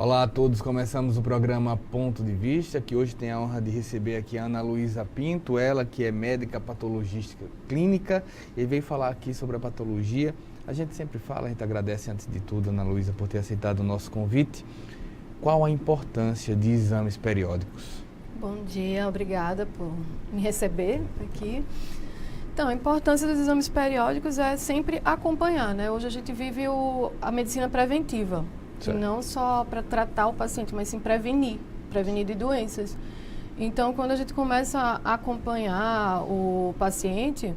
Olá a todos, começamos o programa Ponto de Vista, que hoje tem a honra de receber aqui a Ana Luísa Pinto, ela que é médica patologista clínica e veio falar aqui sobre a patologia. A gente sempre fala, a gente agradece antes de tudo, Ana Luísa, por ter aceitado o nosso convite. Qual a importância de exames periódicos? Bom dia, obrigada por me receber aqui. Então, a importância dos exames periódicos é sempre acompanhar, né? Hoje a gente vive a medicina preventiva. E não só para tratar o paciente, mas sim prevenir de doenças. Então, quando a gente começa a acompanhar o paciente,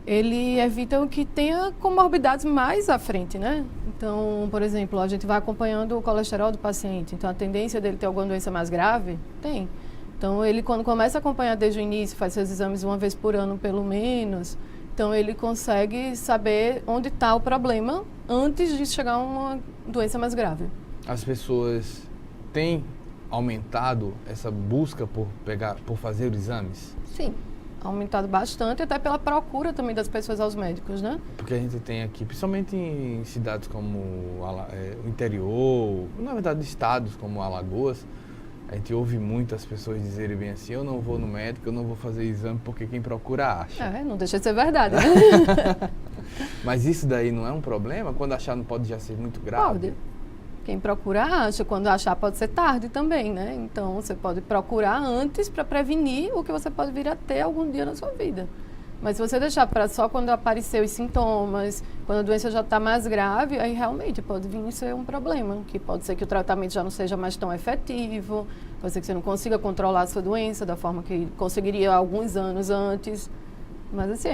ele evita que tenha comorbidades mais à frente, né? Então, por exemplo, a gente vai acompanhando o colesterol do paciente. Então, a tendência dele ter alguma doença mais grave? Tem. Então, ele quando começa a acompanhar desde o início, faz seus exames uma vez por ano, pelo menos, então ele consegue saber onde está o problema antes de chegar a uma doença mais grave. As pessoas têm aumentado essa busca por fazer os exames? Sim, aumentado bastante, até pela procura também das pessoas aos médicos, né? Porque a gente tem aqui, principalmente em cidades como o interior, na verdade estados como Alagoas, a gente ouve muitas pessoas dizerem bem assim, eu não vou no médico, eu não vou fazer exame porque quem procura acha. Não deixa de ser verdade, né? Mas isso daí não é um problema? Quando achar não pode já ser muito grave? Pode. Quem procura acha, quando achar pode ser tarde também, né? Então você pode procurar antes para prevenir o que você pode vir a ter algum dia na sua vida. Mas se você deixar para só quando aparecer os sintomas, quando a doença já está mais grave, aí realmente pode vir a ser um problema, que pode ser que o tratamento já não seja mais tão efetivo, pode ser que você não consiga controlar a sua doença da forma que conseguiria alguns anos antes. Mas assim,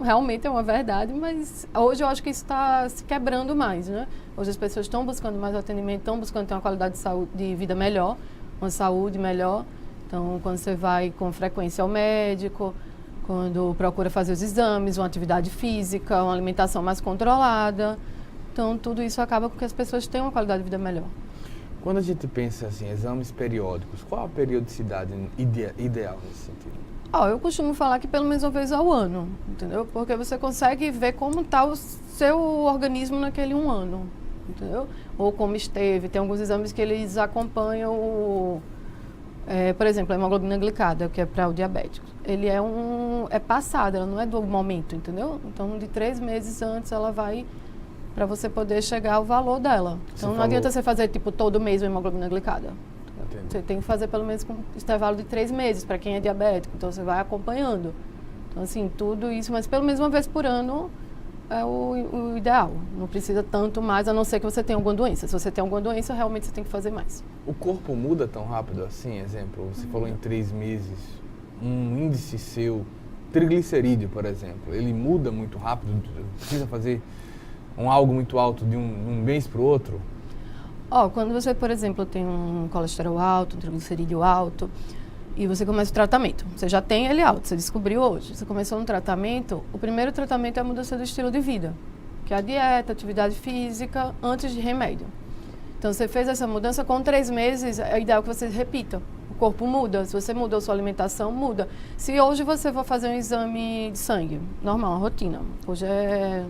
realmente é uma verdade, mas hoje eu acho que isso está se quebrando mais, né? Hoje as pessoas estão buscando mais atendimento, estão buscando ter uma qualidade de vida melhor, uma saúde melhor. Então, quando você vai com frequência ao médico, quando procura fazer os exames, uma atividade física, uma alimentação mais controlada. Então, tudo isso acaba com que as pessoas tenham uma qualidade de vida melhor. Quando a gente pensa assim, exames periódicos, qual a periodicidade ideal nesse sentido? Eu costumo falar que pelo menos uma vez ao ano, entendeu? Porque você consegue ver como está o seu organismo naquele um ano, entendeu? Ou como esteve. Tem alguns exames que eles acompanham por exemplo, a hemoglobina glicada, que é para o diabético. Ele é passada, ela não é do momento, entendeu? Então, de 3 meses antes, ela vai para você poder chegar ao valor dela. Então, não adianta você fazer, tipo, todo mês uma hemoglobina glicada. Entendi. Você tem que fazer pelo menos com intervalo de 3 meses, para quem é diabético. Então, você vai acompanhando. Então, assim, tudo isso, mas pelo menos uma vez por ano é o ideal. Não precisa tanto mais, a não ser que você tenha alguma doença. Se você tem alguma doença, realmente você tem que fazer mais. O corpo muda tão rápido assim? Exemplo, você falou em 3 meses, um índice seu, triglicerídeo, por exemplo, ele muda muito rápido? Precisa fazer algo muito alto de um mês para o outro? Quando você, por exemplo, tem um colesterol alto, um triglicerídeo alto, e você começa o tratamento. Você já tem ele alto, você descobriu hoje. Você começou um tratamento, o primeiro tratamento é a mudança do estilo de vida, que é a dieta, atividade física, antes de remédio. Então, você fez essa mudança, com 3 meses, é ideal que você repita. O corpo muda, se você mudou sua alimentação, muda. Se hoje você for fazer um exame de sangue, normal, uma rotina. Hoje é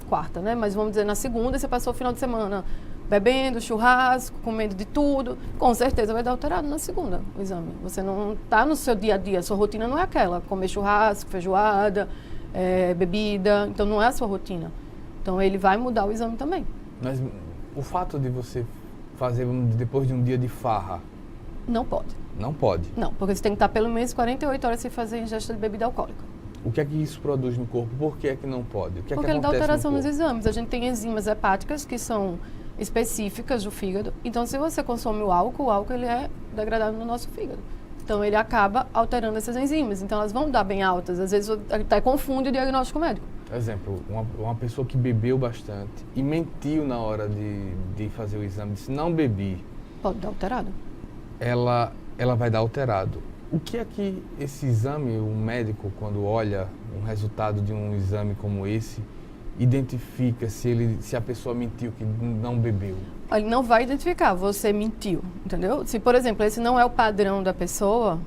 quarta, né? Mas vamos dizer, na segunda, você passou o final de semana bebendo, churrasco, comendo de tudo, com certeza vai dar alterado na segunda o exame. Você não está no seu dia a dia, sua rotina não é aquela, comer churrasco, feijoada, bebida, então não é a sua rotina. Então ele vai mudar o exame também. Mas o fato de você fazer depois de um dia de farra... Não pode. Não pode? Não, porque você tem que estar pelo menos 48 horas sem fazer ingesta de bebida alcoólica. O que é que isso produz no corpo? Por que é que não pode? O que é porque que ele dá acontece alteração no nos corpo? exames. A gente tem enzimas hepáticas que são específicas do fígado. Então, se você consome o álcool ele é degradado no nosso fígado. Então, ele acaba alterando essas enzimas. Então, elas vão dar bem altas. Às vezes, até confunde o diagnóstico médico. Exemplo, uma pessoa que bebeu bastante e mentiu na hora de fazer o exame, disse, não bebi. Pode dar alterado. Ela vai dar alterado. O que é que esse exame, o médico, quando olha um resultado de um exame como esse, identifica se a pessoa mentiu, que não bebeu? Ele não vai identificar, você mentiu, entendeu? Se, por exemplo, esse não é o padrão da pessoa,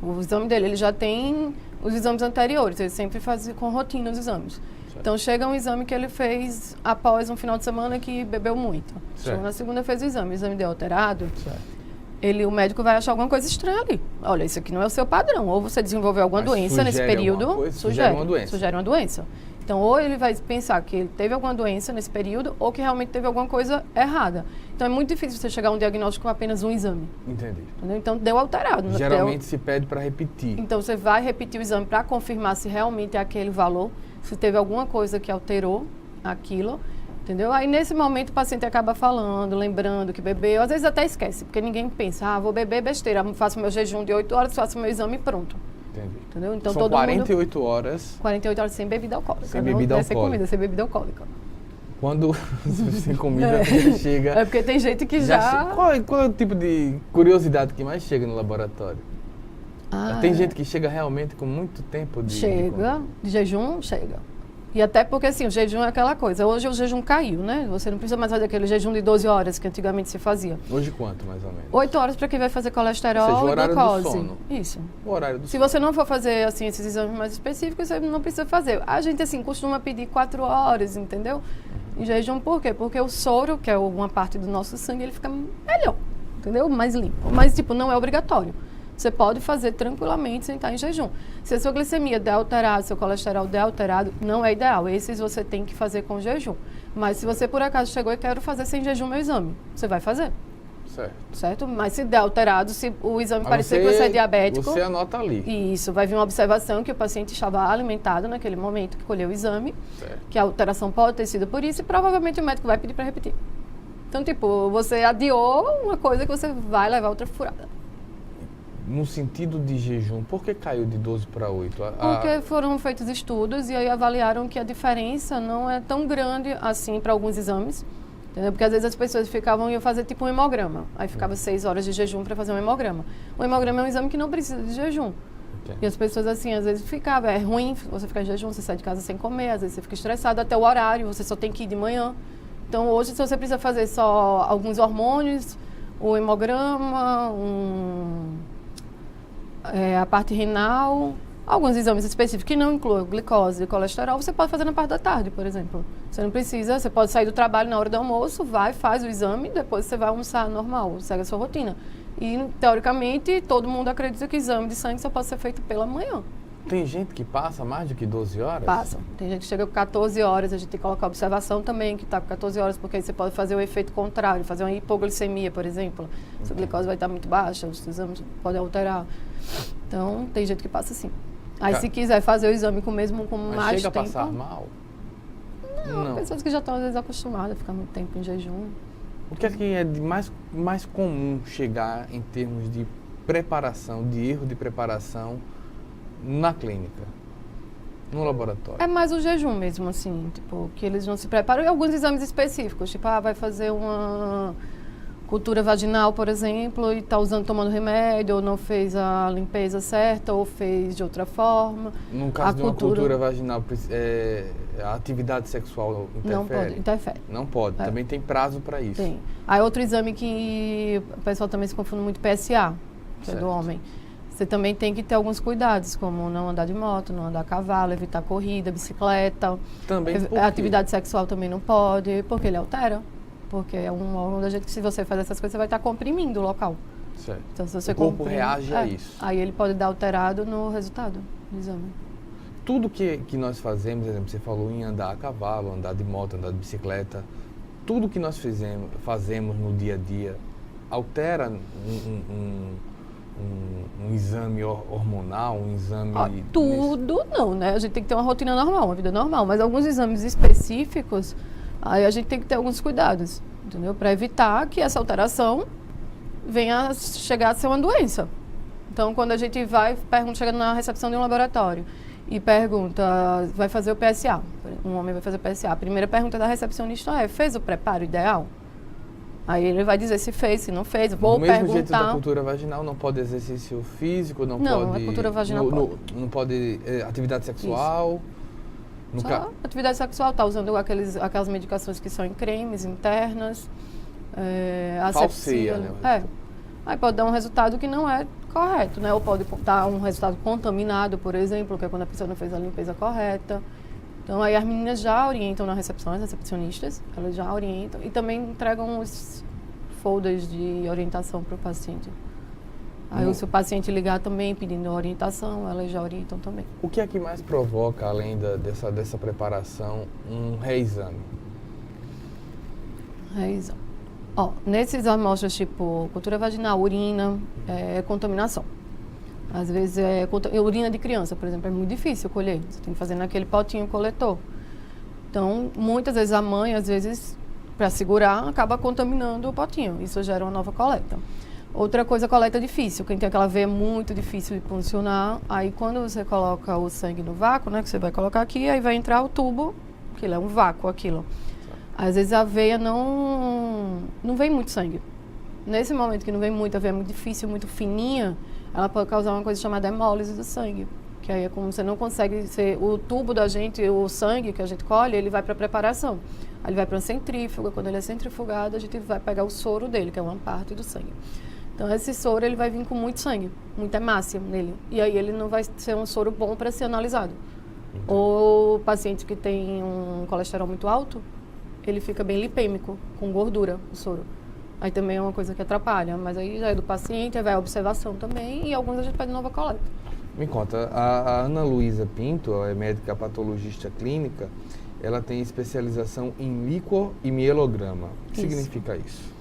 o exame dele, ele já tem os exames anteriores. Ele sempre fazia com rotina os exames. Certo. Então, chega um exame que ele fez após um final de semana que bebeu muito. Chegou na segunda, fez o exame deu alterado. Certo. O médico vai achar alguma coisa estranha ali. Olha, isso aqui não é o seu padrão. Ou você desenvolveu alguma doença nesse período. Sugere uma doença. Então, ou ele vai pensar que ele teve alguma doença nesse período, ou que realmente teve alguma coisa errada. Então, é muito difícil você chegar a um diagnóstico com apenas um exame. Entendi. Entendeu? Então, deu alterado. Geralmente se pede para repetir. Então, você vai repetir o exame para confirmar se realmente é aquele valor, se teve alguma coisa que alterou aquilo. Entendeu? Aí, nesse momento, o paciente acaba falando, lembrando que bebeu. Às vezes até esquece, porque ninguém pensa, vou beber besteira, faço meu jejum de 8 horas, faço meu exame e pronto. Entendi. Entendeu? Então, são todo 48 mundo, horas. 48 horas sem bebida alcoólica. Sem bebida alcoólica. Sem comida, sem bebida alcoólica. Quando sem comida chega... É porque tem gente que já... Qual é o tipo de curiosidade que mais chega no laboratório? Tem gente que chega realmente com muito tempo de... Chega, de jejum, chega. E até porque, assim, o jejum é aquela coisa. Hoje o jejum caiu, né? Você não precisa mais fazer aquele jejum de 12 horas que antigamente se fazia. Hoje quanto, mais ou menos? 8 horas para quem vai fazer colesterol ou seja, o e horário glicose. Do sono. Isso. O horário do Se sono. você não for fazer, assim, esses exames mais específicos, você não precisa fazer. A gente, assim, costuma pedir 4 horas, entendeu? Em jejum, por quê? Porque o soro, que é uma parte do nosso sangue, ele fica melhor, entendeu? Mais limpo. Mas, tipo, não é obrigatório. Você pode fazer tranquilamente sem estar em jejum. Se a sua glicemia der alterado, seu colesterol der alterado, não é ideal. Esses você tem que fazer com jejum. Mas se você por acaso chegou e quer fazer sem jejum meu exame, você vai fazer. Certo? Mas se der alterado, se o exame parecer que você é diabético... Você anota ali. Isso, vai vir uma observação que o paciente estava alimentado naquele momento que colheu o exame, que a alteração pode ter sido por isso e provavelmente o médico vai pedir para repetir. Então, tipo, você adiou uma coisa que você vai levar outra furada. No sentido de jejum, por que caiu de 12 para 8? Porque foram feitos estudos e aí avaliaram que a diferença não é tão grande assim para alguns exames. Entendeu? Porque às vezes as pessoas iam fazer tipo um hemograma. Aí ficava 6 horas de jejum para fazer um hemograma. O hemograma é um exame que não precisa de jejum. E as pessoas assim, às vezes é ruim você ficar em jejum, você sai de casa sem comer, às vezes você fica estressado até o horário, você só tem que ir de manhã. Então hoje, se você precisa fazer só alguns hormônios, o hemograma, a parte renal, alguns exames específicos que não incluem glicose e colesterol, você pode fazer na parte da tarde, por exemplo. Você não precisa, você pode sair do trabalho na hora do almoço, faz o exame, depois você vai almoçar normal, segue a sua rotina. E, teoricamente, todo mundo acredita que o exame de sangue só pode ser feito pela manhã. Tem gente que passa mais do que 12 horas? Passa. Tem gente que chega com 14 horas, a gente tem que colocar observação também, que está com 14 horas, porque aí você pode fazer o efeito contrário, fazer uma hipoglicemia, por exemplo. Se a glicose vai estar muito baixa, os exames podem alterar. Então, tem gente que passa assim. Aí, se quiser fazer o exame com mais chega tempo... a passar mal? Não, pessoas que já estão, às vezes, acostumadas a ficar muito tempo em jejum. O que é que é de mais comum chegar em termos de preparação, de erro de preparação na clínica, no laboratório? É mais o jejum mesmo, assim, tipo, que eles não se preparam. E alguns exames específicos, tipo, vai fazer uma cultura vaginal, por exemplo, e está tomando remédio, ou não fez a limpeza certa, ou fez de outra forma. No caso de uma cultura vaginal, a atividade sexual interfere? Não pode, interfere. Não pode, também tem prazo para isso. Tem. Aí outro exame que o pessoal também se confunde muito, PSA, que é do homem. Você também tem que ter alguns cuidados, como não andar de moto, não andar a cavalo, evitar corrida, bicicleta. Também por quê? A atividade sexual também não pode, porque ele altera. Porque é um órgão da gente que, se você fazer essas coisas, você vai estar comprimindo o local. Certo. Então, se você o corpo reage a isso. Aí ele pode dar alterado no resultado do exame. Tudo que nós fazemos, por exemplo, você falou em andar a cavalo, andar de moto, andar de bicicleta, tudo que nós fazemos no dia a dia altera um exame hormonal, um exame... Tudo não, né? A gente tem que ter uma rotina normal, uma vida normal, mas alguns exames específicos, aí a gente tem que ter alguns cuidados, entendeu? Para evitar que essa alteração venha a chegar a ser uma doença. Então, quando a gente chega na recepção de um laboratório e pergunta, vai fazer o PSA, um homem vai fazer o PSA, a primeira pergunta da recepcionista fez o preparo ideal? Aí ele vai dizer se fez, se não fez, vou perguntar... Do mesmo jeito da cultura vaginal, não pode exercício físico, não pode... a cultura vaginal pode. Não pode atividade sexual... Só atividade sexual, tá usando aquelas medicações que são em cremes internas, falseia, né? Aí pode dar um resultado que não é correto, né? Ou pode dar um resultado contaminado, por exemplo, que é quando a pessoa não fez a limpeza correta. Então, aí as meninas já orientam na recepção, as recepcionistas, elas já orientam e também entregam os folders de orientação para o paciente. Aí, se o paciente ligar também pedindo orientação, elas já orientam também. O que é que mais provoca, além dessa preparação, um reexame? Reexame. Nesses amostras tipo cultura vaginal, urina, contaminação. Às vezes urina de criança, por exemplo, é muito difícil colher. Você tem que fazer naquele potinho coletor. Então, muitas vezes a mãe, às vezes, para segurar, acaba contaminando o potinho. Isso gera uma nova coleta. Outra coisa, coleta difícil. Quem tem aquela veia muito difícil de funcionar, aí quando você coloca o sangue no vácuo, né, que você vai colocar aqui, aí vai entrar o tubo, aquilo é um vácuo, aquilo. Às vezes a veia não vem muito sangue. Nesse momento que não vem muito, a veia é muito difícil, muito fininha, ela pode causar uma coisa chamada hemólise do sangue. Que aí é como você não consegue ser... O tubo da gente, o sangue que a gente colhe, ele vai para a preparação. Aí ele vai para a centrífuga. Quando ele é centrifugado, a gente vai pegar o soro dele, que é uma parte do sangue. Então, esse soro, ele vai vir com muito sangue, muita hemácia nele. E aí ele não vai ser um soro bom para ser analisado. Ou o paciente que tem um colesterol muito alto, ele fica bem lipêmico, com gordura, o soro. Aí também é uma coisa que atrapalha, mas aí já é do paciente, aí vai a observação também, e alguns a gente pede nova coleta. Me conta, a Ana Luísa Pinto, ela é médica patologista clínica, ela tem especialização em líquor e mielograma. O que significa isso?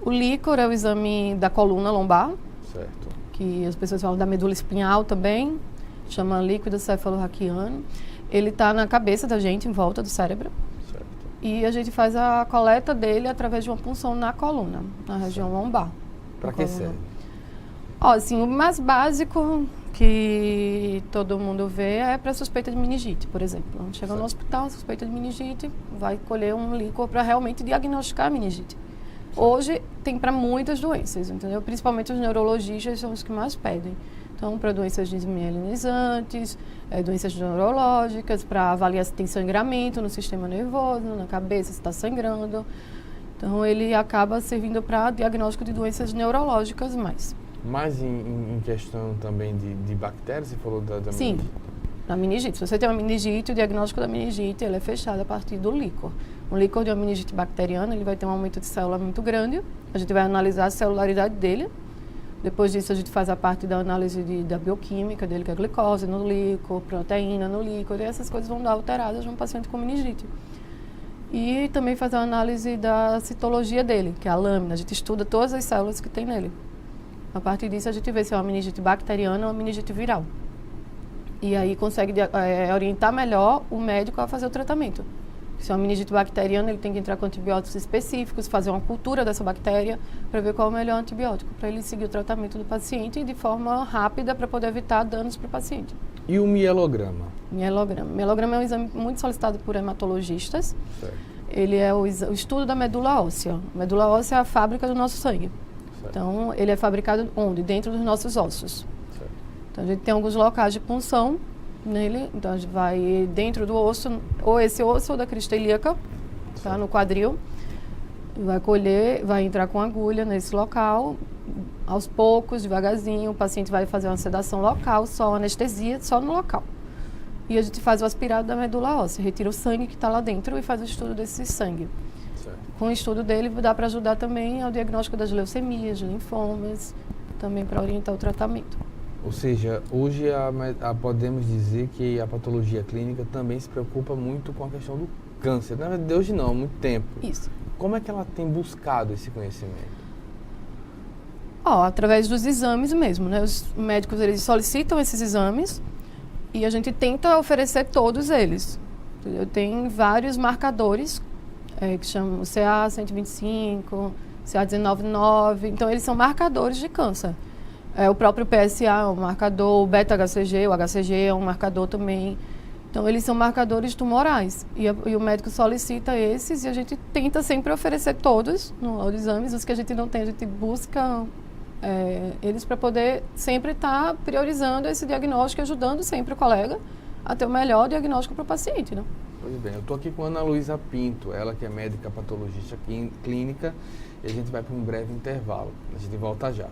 O líquor é o exame da coluna lombar, certo, que as pessoas falam da medula espinhal também, chama líquido cefalorraquiano. Ele está na cabeça da gente, em volta do cérebro. certo. E a gente faz a coleta dele através de uma punção na coluna, na região lombar. Para que serve? Assim, o mais básico que todo mundo vê é para suspeita de meningite, por exemplo. Chega no hospital, suspeita de meningite, vai colher um líquor para realmente diagnosticar a meningite. Hoje tem para muitas doenças, entendeu? Principalmente os neurologistas são os que mais pedem. Então, para doenças desmielinizantes, doenças neurológicas, para avaliar se tem sangramento no sistema nervoso, na cabeça, se está sangrando. Então, ele acaba servindo para diagnóstico de doenças neurológicas mais. Mas em questão também de bactérias, você falou da Sim, meningite? na meningite. Se você tem uma meningite, o diagnóstico da meningite ele é fechado a partir do líquor. Um líquor de uma meningite bacteriana, ele vai ter um aumento de célula muito grande. A gente vai analisar a celularidade dele. Depois disso, a gente faz a parte da análise da bioquímica dele, que é glicose no líquor, proteína no líquor, e essas coisas vão dar alteradas num paciente com meningite. E também faz a análise da citologia dele, que é a lâmina. A gente estuda todas as células que tem nele. A partir disso, a gente vê se é uma meningite bacteriana ou uma meningite viral. E aí consegue orientar melhor o médico a fazer o tratamento. Se é uma meningite bacteriana, ele tem que entrar com antibióticos específicos, fazer uma cultura dessa bactéria para ver qual é o melhor antibiótico, para ele seguir o tratamento do paciente de forma rápida para poder evitar danos para o paciente. E o mielograma? Mielograma. Mielograma é um exame muito solicitado por hematologistas. Certo. Ele é o estudo da medula óssea. A medula óssea é a fábrica do nosso sangue. Certo. Então, ele é fabricado onde? Dentro dos nossos ossos. Certo. Então, a gente tem alguns locais de punção nele. Então, a gente vai dentro do osso, ou esse osso ou da crista ilíaca, tá, no quadril. Vai colher, vai entrar com agulha nesse local. Aos poucos, devagarzinho, o paciente vai fazer uma sedação local, só anestesia, só no local. E a gente faz o aspirado da medula óssea, retira o sangue que está lá dentro e faz o estudo desse sangue. Certo. Com o estudo dele, dá para ajudar também ao diagnóstico das leucemias, de linfomas, também para orientar o tratamento. Ou seja, hoje podemos dizer que a patologia clínica também se preocupa muito com a questão do câncer. Na verdade, hoje não, há muito tempo. Isso. Como é que ela tem buscado esse conhecimento? Através dos exames mesmo, né? Os médicos, eles solicitam esses exames e a gente tenta oferecer todos eles. Eu tenho vários marcadores, que chamam CA125, CA199, então eles são marcadores de câncer. O próprio PSA é um marcador, o beta-HCG, o HCG é um marcador também. Então, eles são marcadores tumorais. E o médico solicita esses e a gente tenta sempre oferecer todos nos exames. Os que a gente não tem, a gente busca eles para poder sempre estar priorizando esse diagnóstico e ajudando sempre o colega a ter o melhor diagnóstico para o paciente, né? Pois bem, eu estou aqui com a Ana Luísa Pinto, ela que é médica patologista clínica, e a gente vai para um breve intervalo. A gente volta já.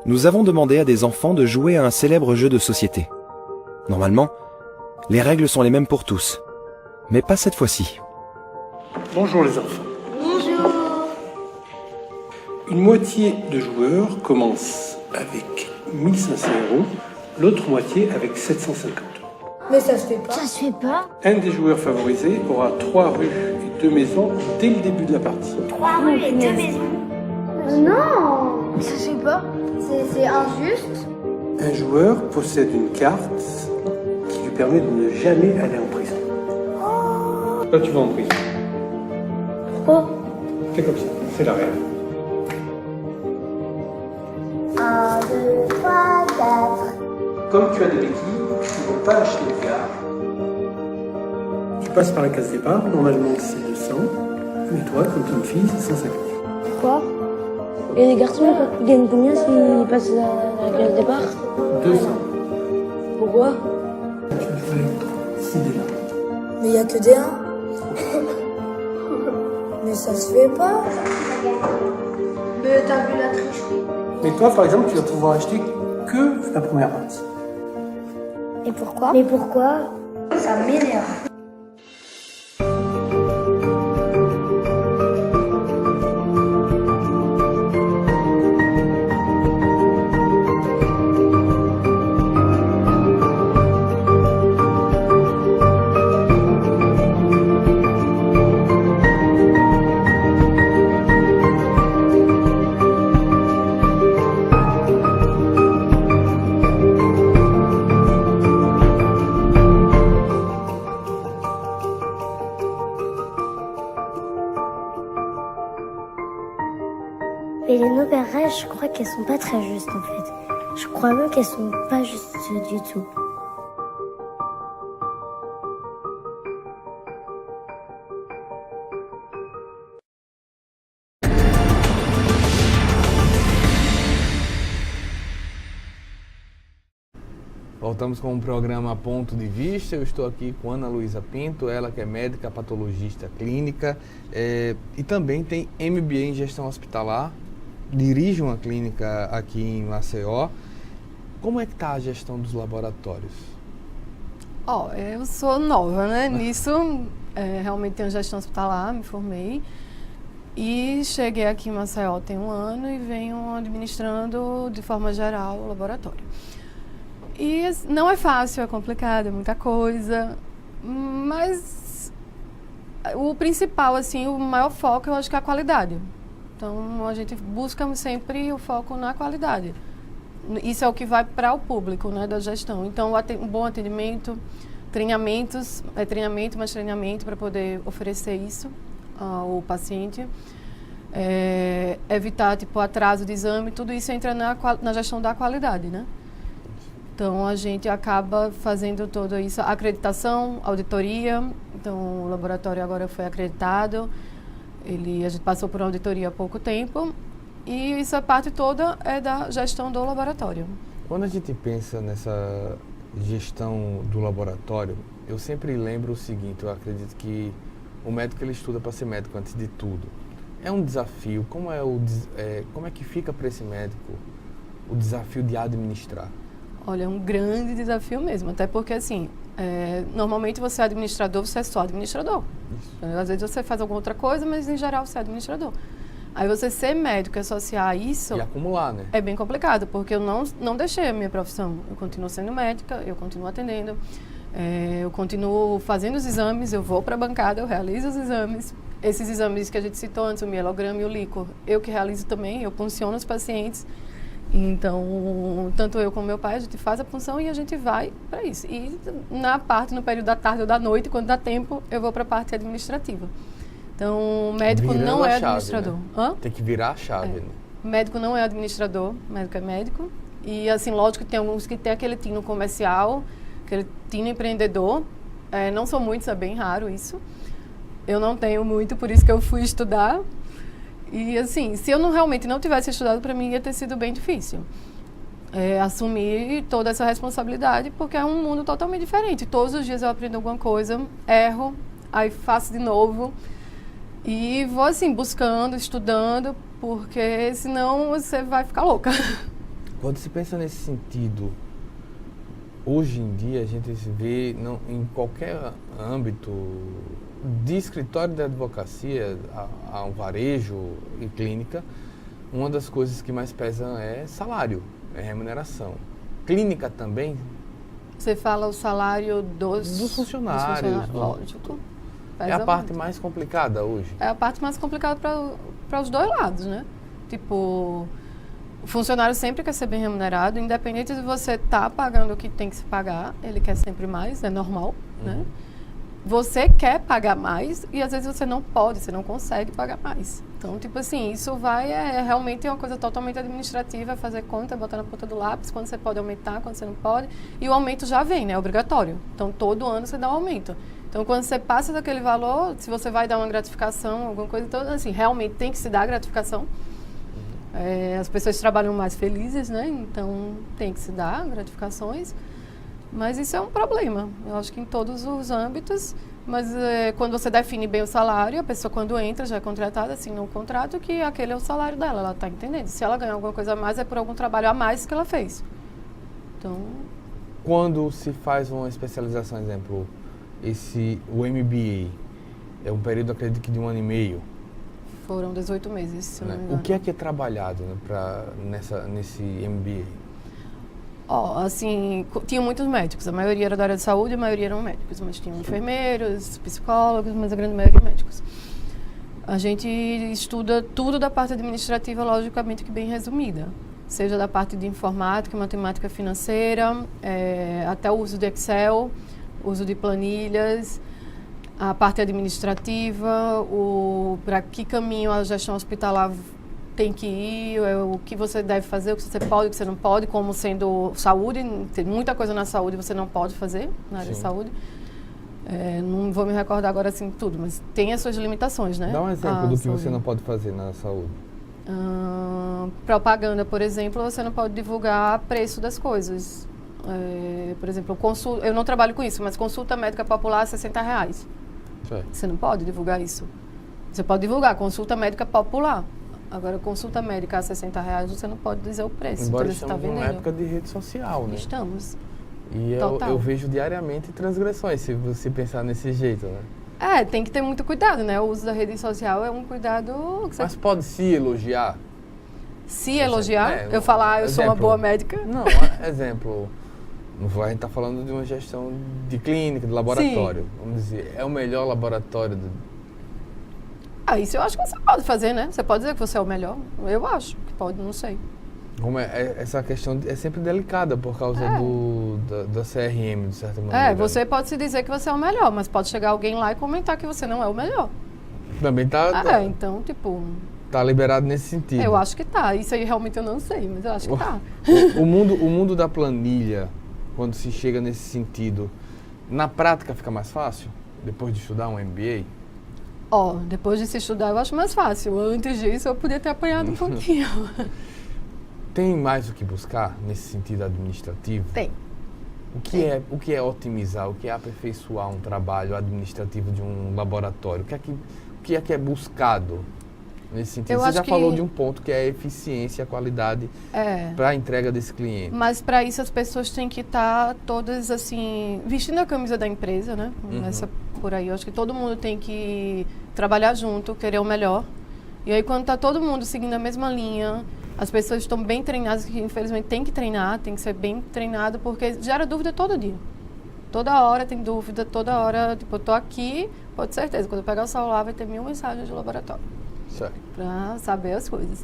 nous avons demandé à des enfants de jouer à un célèbre jeu de société. Normalement, les règles sont les mêmes pour tous, mais pas cette fois-ci. Bonjour les enfants. Bonjour. Une moitié de joueurs commence avec 1500 €, l'autre moitié avec 750 €. Mais ça se fait pas. Ça se fait pas. Un des joueurs favorisés aura 3 rues et 2 maisons dès le début de la partie. 3 rues et 2 maisons. Non, ça se fait pas. C'est injuste. Un joueur possède une carte qui lui permet de ne jamais aller en prison. Toi, tu vas en prison. Pourquoi? Fais comme ça, c'est la règle. 1, 2, 3, 4. Comme tu as des béquilles, tu ne peux pas acheter de carte. Tu passes par la case départ, normalement c'est 200. Mais toi, comme tu es une fille, c'est 150. Pourquoi? Et les garçons, ils gagnent combien s'ils passent à la case départ? 200. Pourquoi? Tu as fait 6 dés là. Mais il n'y a que des 1. Mais ça se fait pas. Mais t'as vu la tricherie. Mais toi, par exemple, tu vas pouvoir acheter que la première partie. Et pourquoi? Mais pourquoi? Ça m'énerve. Mais les nouvelles règles, je crois qu'elles sont pas très justes en fait. Je crois même qu'elles sont pas justes du tout. Voltamos com o programa Ponto de Vista. Eu estou aqui com Ana Luísa Pinto, ela que é médica patologista clínica e também tem MBA em gestão hospitalar, dirige uma clínica aqui em Maceió. Como é que está a gestão dos laboratórios? Eu sou nova, né? Nisso, realmente tenho gestão hospitalar, me formei. E cheguei aqui em Maceió tem 1 ano e venho administrando de forma geral o laboratório. E não é fácil, é complicado, é muita coisa, mas o principal, assim, o maior foco eu acho que é a qualidade. Então, a gente busca sempre o foco na qualidade. Isso é o que vai para o público, né, da gestão. Então, um bom atendimento, treinamentos, treinamento, mais treinamento para poder oferecer isso ao paciente. Evitar, tipo, atraso de exame, tudo isso entra na gestão da qualidade, né? Então, a gente acaba fazendo tudo isso, acreditação, auditoria. Então, o laboratório agora foi acreditado. A gente passou por uma auditoria há pouco tempo. E isso a parte toda é da gestão do laboratório. Quando a gente pensa nessa gestão do laboratório, eu sempre lembro o seguinte, eu acredito que o médico ele estuda para ser médico antes de tudo. É um desafio, como é que fica para esse médico o desafio de administrar? Olha, é um grande desafio mesmo, até porque assim, normalmente você é administrador, você é só administrador. Às vezes você faz alguma outra coisa, mas em geral você é administrador. Aí você ser médico e associar isso... E acumular, né? É bem complicado, porque eu não deixei a minha profissão. Eu continuo sendo médica, eu continuo atendendo, eu continuo fazendo os exames, eu vou para a bancada, eu realizo os exames. Esses exames que a gente citou antes, o mielograma e o líquor, eu que realizo também, eu punciono os pacientes. Então, tanto eu como meu pai, a gente faz a punção e a gente vai para isso. E no período da tarde ou da noite, quando dá tempo, eu vou para a parte administrativa. Então, o médico não é administrador. Né? Tem que virar a chave. Né? O médico não é administrador, o médico é médico. E, assim, lógico que tem alguns que tem aquele tino comercial, aquele tino empreendedor. Não são muitos, é bem raro isso. Eu não tenho muito, por isso que eu fui estudar. E, assim, se eu realmente não tivesse estudado, para mim ia ter sido bem difícil. Assumir toda essa responsabilidade, porque é um mundo totalmente diferente. Todos os dias eu aprendo alguma coisa, erro, aí faço de novo. E vou, assim, buscando, estudando, porque senão você vai ficar louca. Quando se pensa nesse sentido, hoje em dia a gente se vê em qualquer âmbito, de escritório de advocacia a um varejo e clínica, uma das coisas que mais pesam é salário, é remuneração. Clínica também. Você fala o salário Dos funcionários. Lógico. É a parte mais complicada hoje. É a parte mais complicada para os dois lados, né? Tipo, o funcionário sempre quer ser bem remunerado, independente de você estar pagando o que tem que se pagar, ele quer sempre mais, é normal, né? Você quer pagar mais e às vezes você não pode, você não consegue pagar mais. Então, tipo assim, isso realmente é uma coisa totalmente administrativa, fazer conta, botar na ponta do lápis, quando você pode aumentar, quando você não pode. E o aumento já vem, né? É obrigatório. Então, todo ano você dá um aumento. Então, quando você passa daquele valor, se você vai dar uma gratificação, alguma coisa, então, assim, realmente tem que se dar gratificação. As pessoas trabalham mais felizes, né? Então, tem que se dar gratificações. Mas isso é um problema, eu acho que em todos os âmbitos, mas quando você define bem o salário, a pessoa quando entra já é contratada, assina um contrato que aquele é o salário dela, ela está entendendo. Se ela ganhar alguma coisa a mais, é por algum trabalho a mais que ela fez. Então... Quando se faz uma especialização, exemplo, o MBA, é um período, acredito que de 1 ano e meio. Foram 18 meses, se não me engano. O que é trabalhado, né, nesse MBA? Assim, tinham muitos médicos, a maioria era da área de saúde, a maioria eram médicos, mas tinham enfermeiros, psicólogos, mas a grande maioria médicos. A gente estuda tudo da parte administrativa, logicamente que bem resumida, seja da parte de informática, matemática financeira, até o uso de Excel, uso de planilhas, a parte administrativa, para que caminho a gestão hospitalar tem que ir, o que você deve fazer, o que você pode, o que você não pode, como sendo saúde, tem muita coisa na saúde que você não pode fazer, na área de saúde. Não vou me recordar agora assim tudo, mas tem as suas limitações, né? Dá um exemplo do que você não pode fazer na saúde. Propaganda, por exemplo, você não pode divulgar preço das coisas. Por exemplo, eu não trabalho com isso, mas consulta médica popular R$60. Você não pode divulgar isso. Você pode divulgar consulta médica popular. Agora, consulta médica a R$60, você não pode dizer o preço. Embora então, estamos numa época de rede social, né? Estamos. E eu vejo diariamente transgressões, se você pensar nesse jeito, né? Tem que ter muito cuidado, né? O uso da rede social é um cuidado... Mas pode se elogiar? Se elogiar? Eu falar, eu sou uma boa médica? Não, exemplo... A gente está falando de uma gestão de clínica, de laboratório. Sim. Vamos dizer, é o melhor laboratório isso eu acho que você pode fazer, né? Você pode dizer que você é o melhor. Eu acho que pode, não sei. Essa questão é sempre delicada por causa da CRM, de certa maneira. Você pode se dizer que você é o melhor, mas pode chegar alguém lá e comentar que você não é o melhor. Também tá... então, tipo... Tá liberado nesse sentido. Eu acho que tá. Isso aí realmente eu não sei, mas eu acho que tá. O mundo da planilha, quando se chega nesse sentido, na prática fica mais fácil? Depois de estudar um MBA? Depois de se estudar eu acho mais fácil. Antes disso eu podia ter apanhado um pouquinho. Tem mais o que buscar nesse sentido administrativo? Tem. O que é otimizar, o que é aperfeiçoar um trabalho administrativo de um laboratório? O que é buscado nesse sentido? Você já falou de um ponto que é a eficiência, a qualidade para a entrega desse cliente. Mas para isso as pessoas têm que estar todas assim, vestindo a camisa da empresa, né? Começa por aí. Eu acho que todo mundo tem que trabalhar junto, querer o melhor. E aí quando está todo mundo seguindo a mesma linha, as pessoas estão bem treinadas, que infelizmente tem que treinar, tem que ser bem treinado, porque gera dúvida todo dia. Toda hora tem dúvida, toda hora, tipo, eu tô aqui, pode ter certeza, quando eu pegar o celular vai ter 1000 mensagens de laboratório. Para saber as coisas.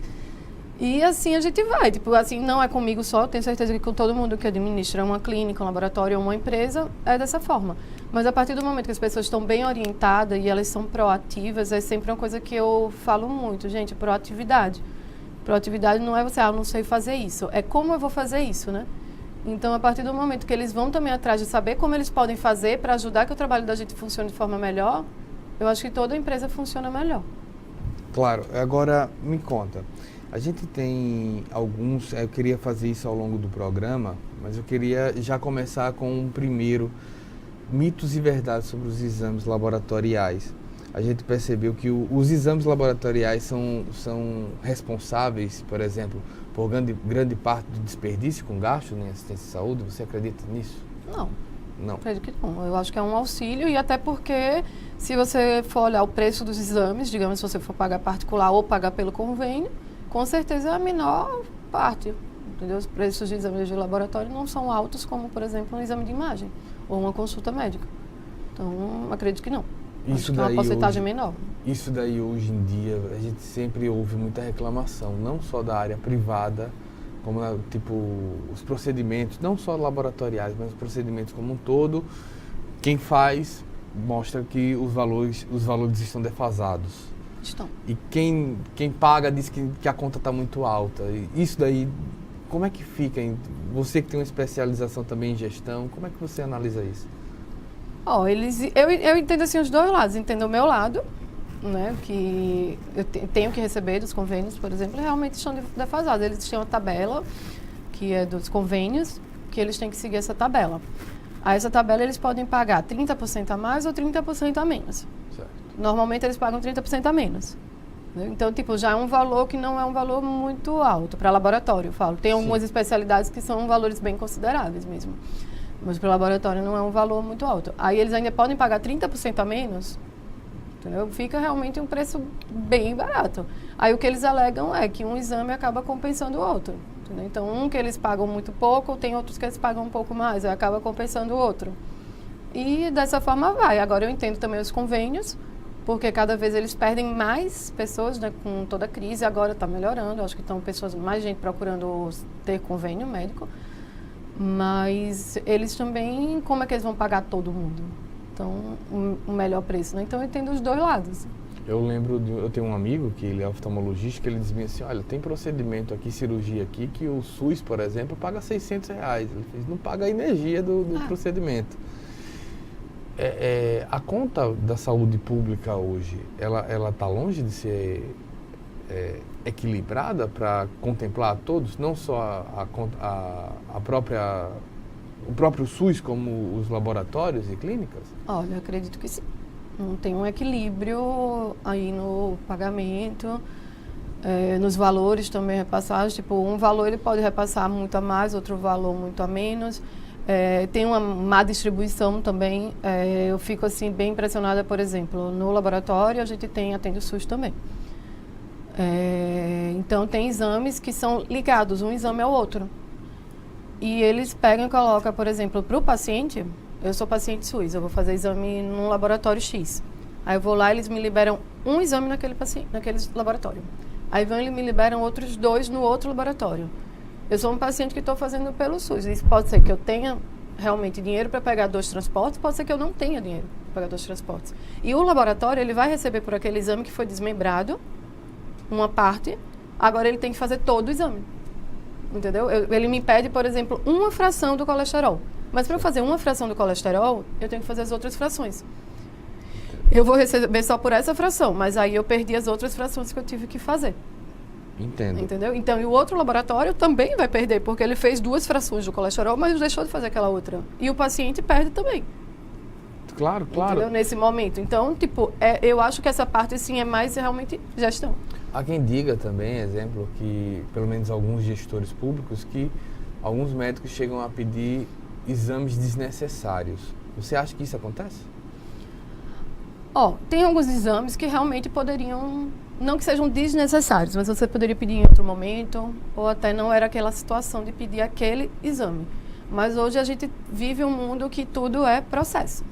E assim a gente vai, tipo, assim, não é comigo só, tenho certeza que com todo mundo que administra uma clínica, um laboratório ou uma empresa, é dessa forma. Mas a partir do momento que as pessoas estão bem orientadas e elas são proativas, é sempre uma coisa que eu falo muito, gente, proatividade. Proatividade não é você, eu não sei fazer isso, é como eu vou fazer isso, né? Então, a partir do momento que eles vão também atrás de saber como eles podem fazer para ajudar que o trabalho da gente funcione de forma melhor, eu acho que toda empresa funciona melhor. Claro. Agora, me conta. A gente tem alguns... Eu queria fazer isso ao longo do programa, mas eu queria já começar com um primeiro mitos e verdades sobre os exames laboratoriais. a gente percebeu que os exames laboratoriais são responsáveis, por exemplo, por grande parte do desperdício com gastos em assistência de saúde. Você acredita nisso? Não. Acredito que não. Eu acho que é um auxílio e até porque se você for olhar o preço dos exames, digamos, se você for pagar particular ou pagar pelo convênio, com certeza é a menor parte. Entendeu? Os preços de exames de laboratório não são altos como, por exemplo, um exame de imagem ou uma consulta médica. Então, acredito que não. Acho que é uma porcentagem menor. Isso daí, hoje em dia, a gente sempre ouve muita reclamação, não só da área privada, como, os procedimentos, não só laboratoriais, mas os procedimentos como um todo. Quem faz mostra que os valores estão defasados. Estão. E quem paga diz que a conta está muito alta. E isso daí, como é que fica? Você que tem uma especialização também em gestão, como é que você analisa isso? Eu entendo assim os dois lados. Entendo o meu lado, né, que eu tenho que receber dos convênios, por exemplo, realmente estão defasados. Eles têm uma tabela, que é dos convênios, que eles têm que seguir essa tabela. A essa tabela eles podem pagar 30% a mais ou 30% a menos. Certo. Normalmente eles pagam 30% a menos. Então, já é um valor que não é um valor muito alto para laboratório, eu falo. Tem algumas especialidades que são valores bem consideráveis mesmo. Mas para o laboratório não é um valor muito alto. Aí eles ainda podem pagar 30% a menos, entendeu? Fica realmente um preço bem barato. Aí o que eles alegam é que um exame acaba compensando o outro. Entendeu? Então, um que eles pagam muito pouco, tem outros que eles pagam um pouco mais, aí acaba compensando o outro. E dessa forma vai. Agora eu entendo também os convênios, porque cada vez eles perdem mais pessoas, né, com toda a crise. Agora está melhorando, acho que estão mais gente procurando ter convênio médico. Mas eles também, como é que eles vão pagar todo mundo? Então, o melhor preço, né? Então, eu entendo os dois lados. Eu lembro, eu tenho um amigo que ele é oftalmologista, que ele dizia assim, olha, tem procedimento aqui, cirurgia aqui, que o SUS, por exemplo, paga R$600. Ele não paga a energia do procedimento. A conta da saúde pública hoje, ela está longe de ser equilibrada para contemplar todos, não só o próprio SUS, como os laboratórios e clínicas? Olha, eu acredito que sim. Não tem um equilíbrio aí no pagamento, nos valores também repassados. Um valor ele pode repassar muito a mais, outro valor muito a menos. Tem uma má distribuição também. Eu fico assim bem impressionada, por exemplo, no laboratório a gente atende o SUS também. Então tem exames que são ligados, um exame ao outro. E eles pegam e colocam, por exemplo, para o paciente, eu sou paciente SUS, eu vou fazer exame num laboratório X. Aí eu vou lá, eles me liberam um exame naquele laboratório. Aí vão e me liberam outros 2 no outro laboratório. Eu sou um paciente que estou fazendo pelo SUS. Isso pode ser que eu tenha realmente dinheiro para pegar 2 transportes, pode ser que eu não tenha dinheiro para pegar 2 transportes. E o laboratório, ele vai receber por aquele exame que foi desmembrado, uma parte, agora ele tem que fazer todo o exame. Entendeu? Ele me pede, por exemplo, uma fração do colesterol. Mas para eu fazer uma fração do colesterol, eu tenho que fazer as outras frações. Eu vou receber só por essa fração, mas aí eu perdi as outras frações que eu tive que fazer. Entendo. Entendeu? Então, e o outro laboratório também vai perder, porque ele fez 2 frações do colesterol, mas deixou de fazer aquela outra. E o paciente perde também. Claro. Entendeu? Nesse momento. Então, eu acho que essa parte, sim, é mais realmente gestão. Há quem diga também, exemplo, que pelo menos alguns gestores públicos, que alguns médicos chegam a pedir exames desnecessários. Você acha que isso acontece? Tem alguns exames que realmente poderiam, não que sejam desnecessários, mas você poderia pedir em outro momento, ou até não era aquela situação de pedir aquele exame. Mas hoje a gente vive um mundo que tudo é processo.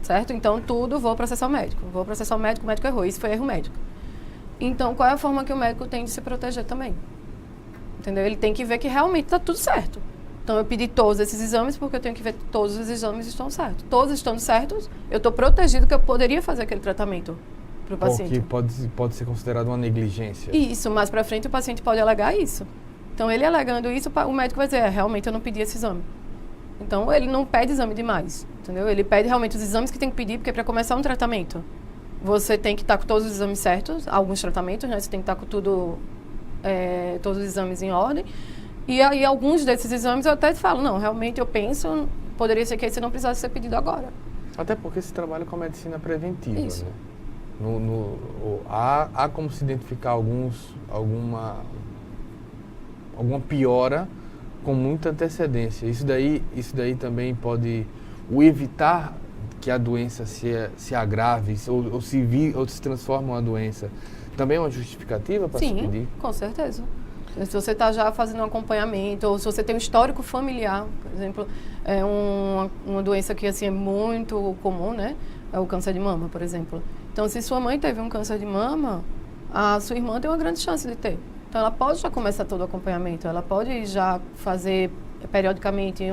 Certo? Então, vou processar o médico. O médico errou. Isso foi erro médico. Então, qual é a forma que o médico tem de se proteger também? Entendeu? Ele tem que ver que realmente está tudo certo. Então, eu pedi todos esses exames porque eu tenho que ver que todos os exames estão certos. Todos estando certos, eu estou protegido que eu poderia fazer aquele tratamento para o paciente. Porque pode ser considerado uma negligência. Isso, mais para frente o paciente pode alegar isso. Então, ele alegando isso, o médico vai dizer, realmente eu não pedi esse exame. Então, ele não pede exame demais, entendeu? Ele pede realmente os exames que tem que pedir, porque para começar um tratamento, você tem que estar com todos os exames certos, alguns tratamentos, né? Você tem que estar com todos os exames em ordem. E aí, alguns desses exames eu até falo, não, realmente eu penso, poderia ser que esse não precisasse ser pedido agora. Até porque se trabalha com a medicina preventiva, Isso. né? Há como se identificar alguma piora com muita antecedência. Isso daí também pode evitar que a doença se agrave ou se transforme em uma doença. Também é uma justificativa para se pedir? Sim, com certeza. Se você está já fazendo um acompanhamento, ou se você tem um histórico familiar, por exemplo, é uma doença que assim, é muito comum, né? É o câncer de mama, por exemplo. Então, se sua mãe teve um câncer de mama, a sua irmã tem uma grande chance de ter. Então, ela pode já começar todo o acompanhamento, ela pode já fazer periodicamente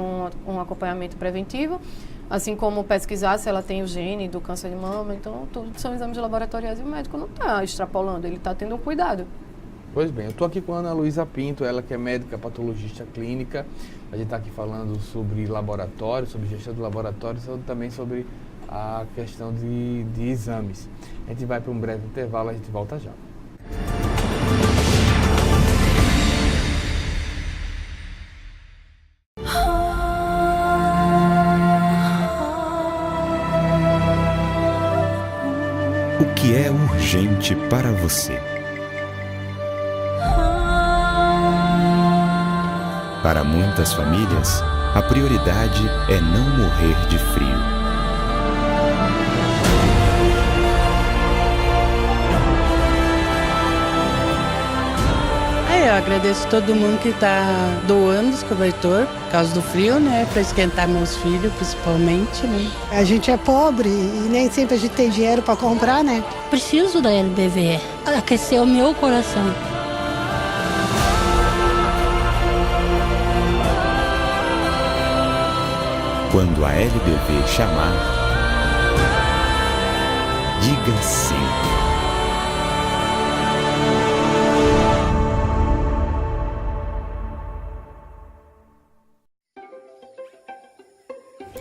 um acompanhamento preventivo, assim como pesquisar se ela tem o gene do câncer de mama. Então, tudo são exames laboratoriais e o médico não está extrapolando, ele está tendo um cuidado. Pois bem, eu estou aqui com a Ana Luísa Pinto, ela que é médica patologista clínica. A gente está aqui falando sobre laboratório, sobre gestão do laboratório, também sobre a questão de exames. A gente vai para um breve intervalo, a gente volta já. O que é urgente para você? Para muitas famílias, a prioridade é não morrer de frio. Eu agradeço todo mundo que está doando os cobertores por causa do frio, né? Para esquentar meus filhos, principalmente, né? A gente é pobre e nem sempre a gente tem dinheiro para comprar, né? Preciso da LBV. Aqueceu o meu coração. Quando a LBV chamar, diga sim.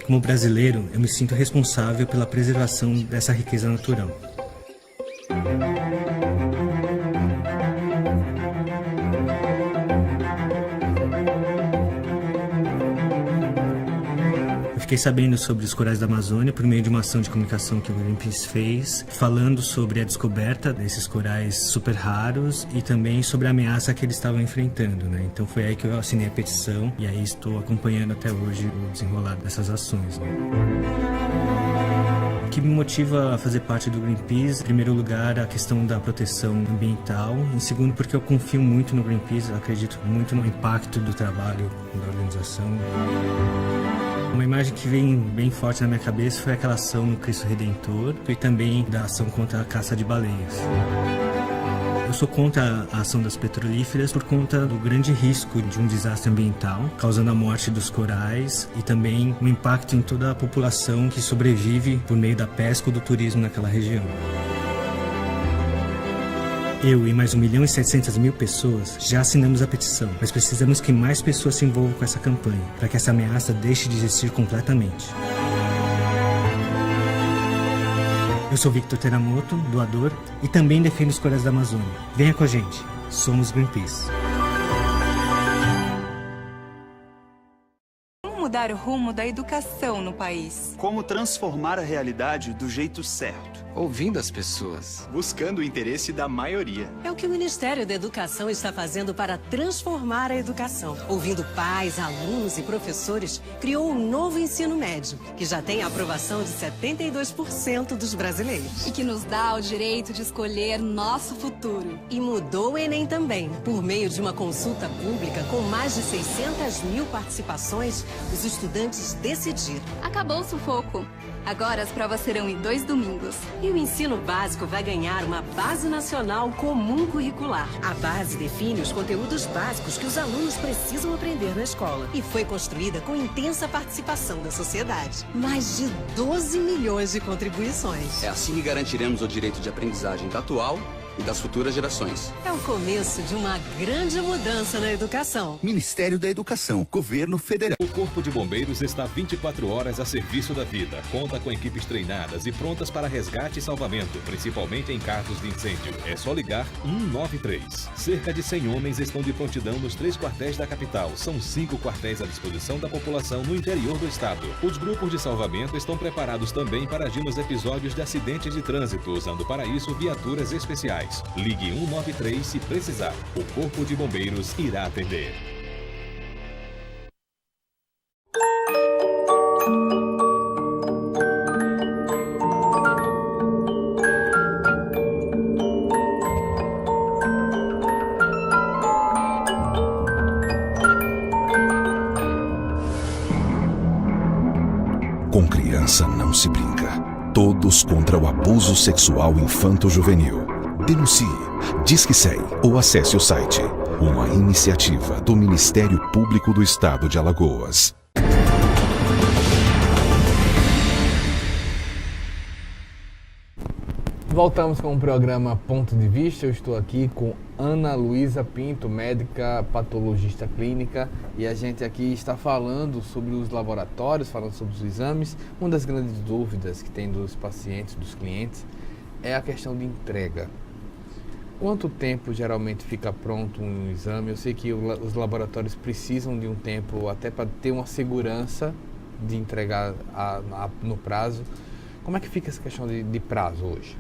Como brasileiro, eu me sinto responsável pela preservação dessa riqueza natural. Eu fiquei sabendo sobre os corais da Amazônia por meio de uma ação de comunicação que o Greenpeace fez, falando sobre a descoberta desses corais super raros e também sobre a ameaça que eles estavam enfrentando, né? Então foi aí que eu assinei a petição e aí estou acompanhando até hoje o desenrolar dessas ações, né? O que me motiva a fazer parte do Greenpeace, em primeiro lugar, a questão da proteção ambiental, em segundo, porque eu confio muito no Greenpeace, acredito muito no impacto do trabalho da organização. Uma imagem que vem bem forte na minha cabeça foi aquela ação no Cristo Redentor e também da ação contra a caça de baleias. Eu sou contra a ação das petrolíferas por conta do grande risco de um desastre ambiental, causando a morte dos corais e também um impacto em toda a população que sobrevive por meio da pesca ou do turismo naquela região. Eu e mais 1.700.000 pessoas já assinamos a petição, mas precisamos que mais pessoas se envolvam com essa campanha, para que essa ameaça deixe de existir completamente. Eu sou Victor Teramoto, doador, e também defendo os corais da Amazônia. Venha com a gente, somos Greenpeace. Como mudar o rumo da educação no país? Como transformar a realidade do jeito certo? Ouvindo as pessoas. Buscando o interesse da maioria. É o que o Ministério da Educação está fazendo para transformar a educação. Ouvindo pais, alunos e professores, criou um novo ensino médio, que já tem a aprovação de 72% dos brasileiros. E que nos dá o direito de escolher nosso futuro. E mudou o Enem também. Por meio de uma consulta pública com mais de 600.000 participações, os estudantes decidiram. Acabou o sufoco. Agora as provas serão em 2 domingos. E o ensino básico vai ganhar uma Base Nacional Comum Curricular. A base define os conteúdos básicos que os alunos precisam aprender na escola. E foi construída com intensa participação da sociedade. Mais de 12 milhões de contribuições. É assim que garantiremos o direito de aprendizagem da atual e das futuras gerações. É o começo de uma grande mudança na educação. Ministério da Educação, Governo Federal. O Corpo de Bombeiros está 24 horas a serviço da vida. Conta com equipes treinadas e prontas para resgate e salvamento, principalmente em casos de incêndio. É só ligar 193. Cerca de 100 homens estão de prontidão nos 3 quartéis da capital. São 5 quartéis à disposição da população no interior do estado. Os grupos de salvamento estão preparados também para agir nos episódios de acidentes de trânsito, usando para isso viaturas especiais. Ligue 193 se precisar. O Corpo de Bombeiros irá atender. Com criança não se brinca. Todos contra o abuso sexual infanto-juvenil. Denuncie, Disque 100 ou acesse o site. Uma iniciativa do Ministério Público do Estado de Alagoas. Voltamos com o programa Ponto de Vista. Eu estou aqui com Ana Luísa Pinto, médica patologista clínica, e a gente aqui está falando sobre os laboratórios, falando sobre os exames. Uma das grandes dúvidas que tem dos pacientes, dos clientes, é a questão de entrega. Quanto tempo geralmente fica pronto um exame? Eu sei que os laboratórios precisam de um tempo até para ter uma segurança de entregar no prazo. Como é que fica essa questão de prazo hoje?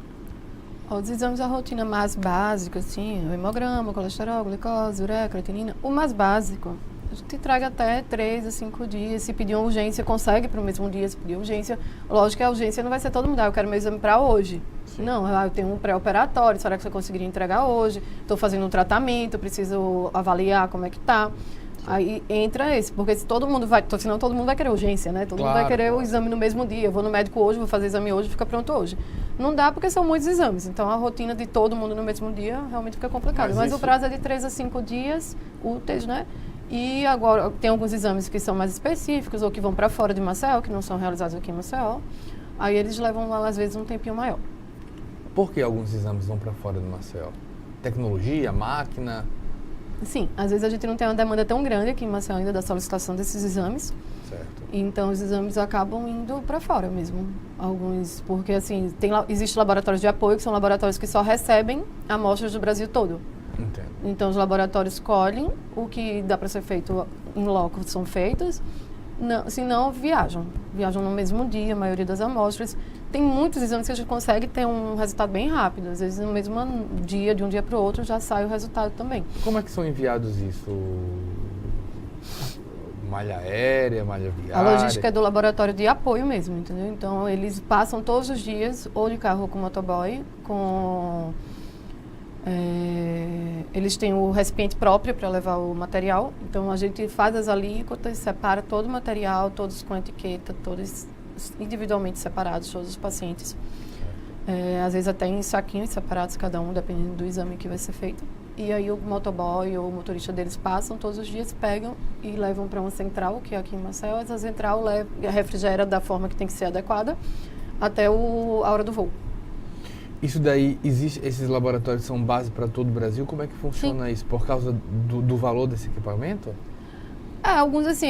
Os exames da rotina mais básica, assim, o hemograma, colesterol, glicose, ureia, creatinina, o mais básico, a gente entrega até 3 a 5 dias. Se pedir uma urgência, consegue para o mesmo dia. Se pedir urgência, lógico que a urgência não vai ser todo mundo. Eu quero meu exame para hoje. Sim. Não, eu tenho um pré-operatório, será que você conseguiria entregar hoje? Estou fazendo um tratamento, preciso avaliar como é que está. Aí entra esse, porque se todo mundo vai, senão todo mundo vai querer urgência, né? Todo mundo vai querer o exame no mesmo dia. Eu vou no médico hoje, vou fazer exame hoje, fica pronto hoje. Não dá porque são muitos exames, então a rotina de todo mundo no mesmo dia realmente fica complicada. Mas o prazo é de 3 a 5 dias úteis, né? E agora tem alguns exames que são mais específicos ou que vão para fora de Maceió, que não são realizados aqui em Maceió. Aí eles levam, às vezes, um tempinho maior. Por que alguns exames vão para fora de Maceió? Tecnologia, máquina? Sim, às vezes a gente não tem uma demanda tão grande aqui em Maceió ainda da solicitação desses exames. Certo. Então os exames acabam indo para fora mesmo. Alguns, porque assim, existem laboratórios de apoio, que são laboratórios que só recebem amostras do Brasil todo. Entendo. Então os laboratórios escolhem o que dá para ser feito em loco, são feitos. Não, se não, viajam no mesmo dia, a maioria das amostras. Tem muitos exames que a gente consegue ter um resultado bem rápido. Às vezes, no mesmo dia, de um dia para o outro, já sai o resultado também. Como é que são enviados isso? Malha aérea, malha viária? A logística é do laboratório de apoio mesmo, entendeu? Então, eles passam todos os dias, ou de carro ou com motoboy, eles têm o recipiente próprio para levar o material. Então, a gente faz as alíquotas, separa todo o material, todos com etiqueta, todos individualmente separados, todos os pacientes. Às vezes até em saquinhos separados, cada um, dependendo do exame que vai ser feito. E aí o motoboy ou o motorista deles passam todos os dias, pegam e levam para uma central, que é aqui em Maceió. Essa central refrigera da forma que tem que ser adequada até a hora do voo. Isso daí, esses laboratórios são base para todo o Brasil? Como é que funciona Sim. isso? Por causa do valor desse equipamento? Alguns assim,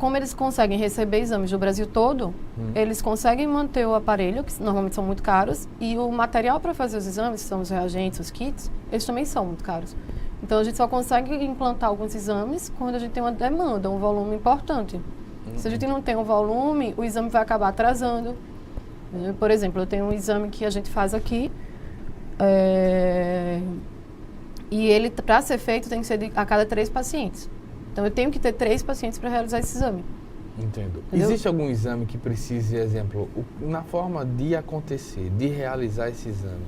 como eles conseguem receber exames do Brasil todo, eles conseguem manter o aparelho, que normalmente são muito caros, e o material para fazer os exames, que são os reagentes, os kits, eles também são muito caros. Então a gente só consegue implantar alguns exames quando a gente tem uma demanda, um volume importante. Se a gente não tem um volume, o exame vai acabar atrasando. Por exemplo, eu tenho um exame que a gente faz aqui, e ele, para ser feito, tem que ser a cada 3 pacientes. Então, eu tenho que ter 3 pacientes para realizar esse exame. Entendo. Existe algum exame que precise, exemplo, na forma de acontecer, de realizar esse exame,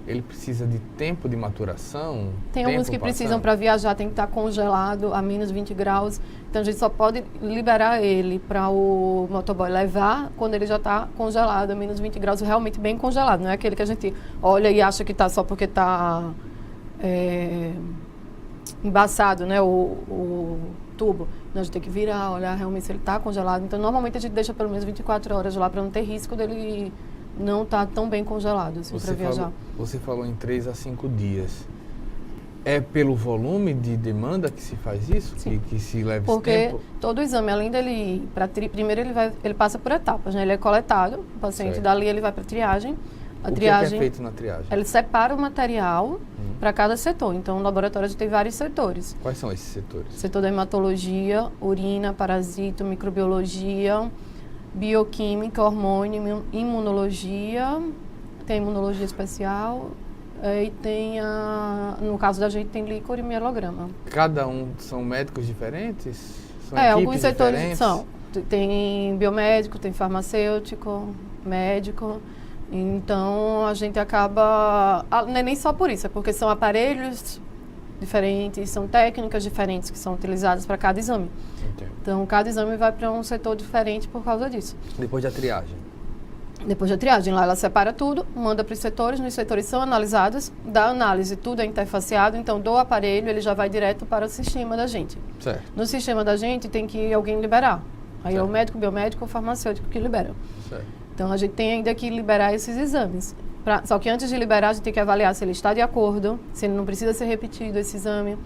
ele precisa de tempo de maturação? Tem alguns que precisam para viajar, tem que estar congelado a menos 20 graus. Então, a gente só pode liberar ele para o motoboy levar quando ele já está congelado a menos 20 graus, realmente bem congelado. Não é aquele que a gente olha e acha que está só porque está embaçado, né, o tubo. Não, a gente tem que virar, olhar realmente se ele está congelado. Então, normalmente a gente deixa pelo menos 24 horas lá para não ter risco dele não está tão bem congelado assim, para viajar. Você falou em 3 a 5 dias. É pelo volume de demanda que se faz isso? Que se leva esse tempo? Porque todo exame, além dele ir primeiro ele passa por etapas, né? Ele é coletado, o paciente dali ele vai para triagem. O que é feito na triagem? Ele separa o material para cada setor. Então, no laboratório a gente tem vários setores. Quais são esses setores? Setor da hematologia, urina, parasito, microbiologia, bioquímica, hormônio, imunologia, tem imunologia especial e tem, no caso da gente, tem líquor e mielograma. Cada um são médicos diferentes? São alguns setores diferentes? são. Tem biomédico, tem farmacêutico, médico. Então, a gente acaba... Não é nem só por isso, é porque são aparelhos diferentes, são técnicas diferentes que são utilizadas para cada exame. Entendo. Então, cada exame vai para um setor diferente por causa disso. Depois da triagem? Depois da triagem, lá ela separa tudo, manda para os setores setores são analisados, da análise tudo é interfaceado, então do aparelho ele já vai direto para o sistema da gente. Certo. No sistema da gente tem que alguém liberar. Aí é o médico, biomédico ou farmacêutico que libera. Certo. Então, a gente tem ainda que liberar esses exames. Só que antes de liberar, a gente tem que avaliar se ele está de acordo, se ele não precisa ser repetido esse exame.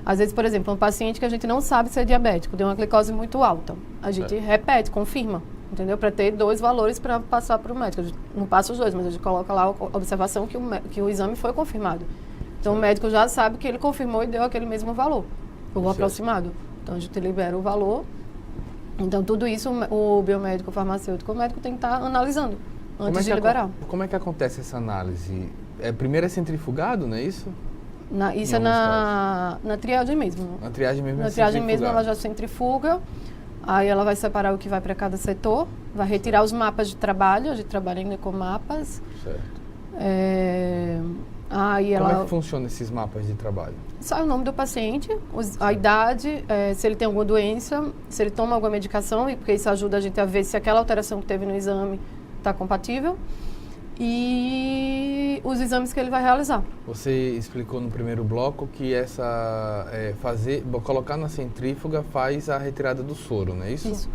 Às vezes, por exemplo, um paciente que a gente não sabe se é diabético, tem uma glicose muito alta. A gente repete, confirma, entendeu? Para ter 2 valores para passar para o médico. A gente não passa os 2, mas a gente coloca lá a observação que o exame foi confirmado. Então, o médico já sabe que ele confirmou e deu aquele mesmo valor, ou aproximado. Então, a gente libera o valor. Então, tudo isso o biomédico, o farmacêutico, o médico tem que estar analisando antes de liberar. Como é que acontece essa análise? Primeiro é centrifugado, não é isso? Isso é na triagem mesmo. Na triagem mesmo Na triagem mesmo ela já centrifuga, aí ela vai separar o que vai para cada setor, vai retirar os mapas de trabalho, a gente trabalha ainda com mapas. Certo. Como é que funcionam esses mapas de trabalho? Sai o nome do paciente, a idade, se ele tem alguma doença, se ele toma alguma medicação, porque isso ajuda a gente a ver se aquela alteração que teve no exame está compatível, e os exames que ele vai realizar. Você explicou no primeiro bloco que colocar na centrífuga faz a retirada do soro, não é isso? Isso.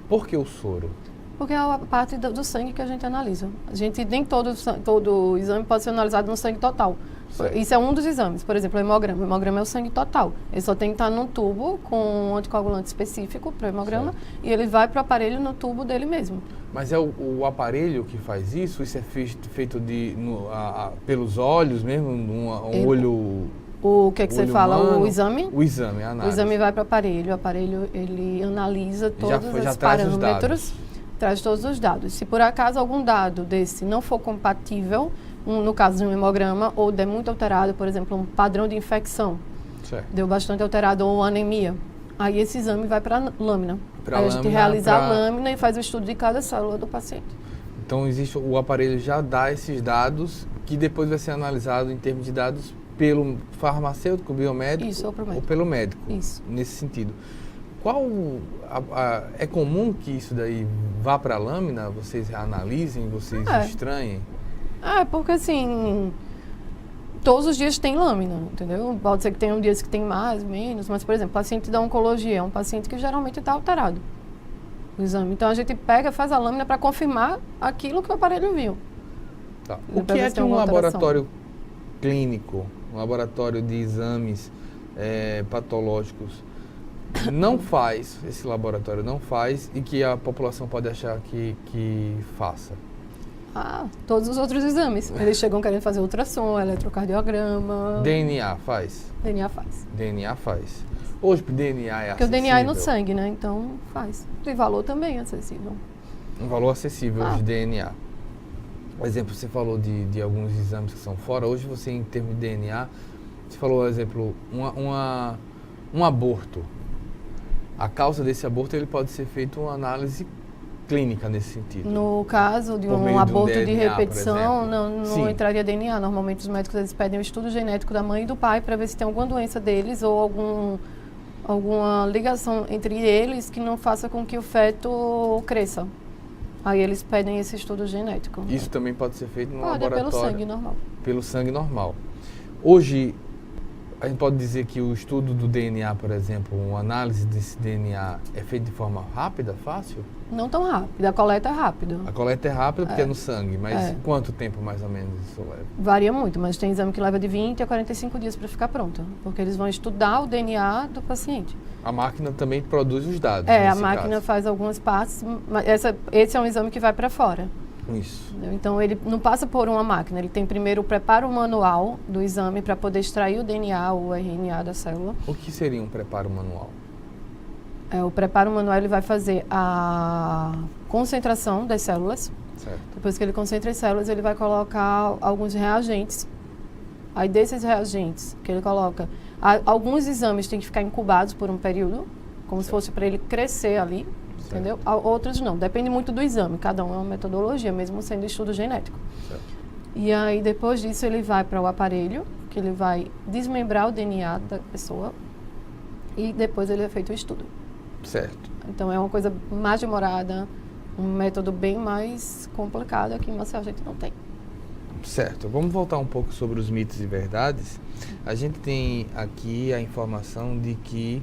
Por que o soro? Porque é a parte do sangue que a gente analisa. Nem todo exame pode ser analisado no sangue total. Certo. Isso é um dos exames. Por exemplo, o hemograma. O hemograma é o sangue total. Ele só tem que estar num tubo com um anticoagulante específico para o hemograma, certo, e ele vai para o aparelho no tubo dele mesmo. Mas é o aparelho que faz isso? Isso é feito pelos olhos mesmo? Olho... O que você fala? Humano, o exame? O exame, a análise. O exame vai para o aparelho. O aparelho, ele analisa todos os parâmetros. Traz todos os dados. Se por acaso algum dado desse não for compatível, no caso de um hemograma, ou der muito alterado, por exemplo, um padrão de infecção, certo, deu bastante alterado, ou anemia, aí esse exame vai para a lâmina. Aí a gente realiza a lâmina e faz o estudo de cada célula do paciente. Então, o aparelho já dá esses dados, que depois vai ser analisado em termos de dados pelo farmacêutico, biomédico, isso, ou pelo médico, isso, nesse sentido. É comum que isso daí vá para a lâmina? Vocês analisem, vocês estranhem? Porque assim, todos os dias tem lâmina, entendeu? Pode ser que tenha dias que tem mais, menos, mas, por exemplo, paciente da oncologia é um paciente que geralmente está alterado o exame. Então, a gente faz a lâmina para confirmar aquilo que o aparelho viu. Tá. O que é que um laboratório clínico, um laboratório de exames patológicos não faz, esse laboratório não faz, e que a população pode achar que faça? Todos os outros exames. Eles chegam querendo fazer ultrassom, eletrocardiograma. DNA faz? DNA faz. DNA faz. Hoje o DNA é acessível? Porque o DNA é no sangue, né? Então faz. Tem valor também acessível. Um valor acessível de DNA. Por exemplo, você falou de alguns exames que são fora. Hoje você, em termos de DNA, você falou, por exemplo, um aborto. A causa desse aborto, ele pode ser feito uma análise clínica nesse sentido. No caso de um aborto de repetição, não entraria DNA. Normalmente os médicos eles pedem o estudo genético da mãe e do pai para ver se tem alguma doença deles ou alguma ligação entre eles que não faça com que o feto cresça. Aí eles pedem esse estudo genético. Isso também pode ser feito no laboratório? Pelo sangue normal. Pelo sangue normal. Hoje, A gente pode dizer que o estudo do DNA, por exemplo, uma análise desse DNA é feita de forma rápida, fácil? Não tão rápida, a coleta é rápida. A coleta é rápida porque é no sangue, mas quanto tempo mais ou menos isso leva? Varia muito, mas tem exame que leva de 20 a 45 dias para ficar pronto, porque eles vão estudar o DNA do paciente. A máquina também produz os dados. A máquina faz algumas partes, mas esse é um exame que vai para fora. Isso. Então, ele não passa por uma máquina, ele tem primeiro o preparo manual do exame para poder extrair o DNA ou o RNA da célula. O que seria um preparo manual? O preparo manual ele vai fazer a concentração das células. Certo. Depois que ele concentra as células, ele vai colocar alguns reagentes. Aí, desses reagentes que ele coloca, alguns exames têm que ficar incubados por um período, como se fosse para ele crescer ali. Entendeu? Outros não, depende muito do exame, cada um é uma metodologia, mesmo sendo estudo genético. Certo. E aí, depois disso, ele vai para o aparelho, que ele vai desmembrar o DNA da pessoa e depois ele é feito o estudo. Certo. Então, é uma coisa mais demorada, um método bem mais complicado, aqui em Maceió a gente não tem. Certo. Vamos voltar um pouco sobre os mitos e verdades. A gente tem aqui a informação de que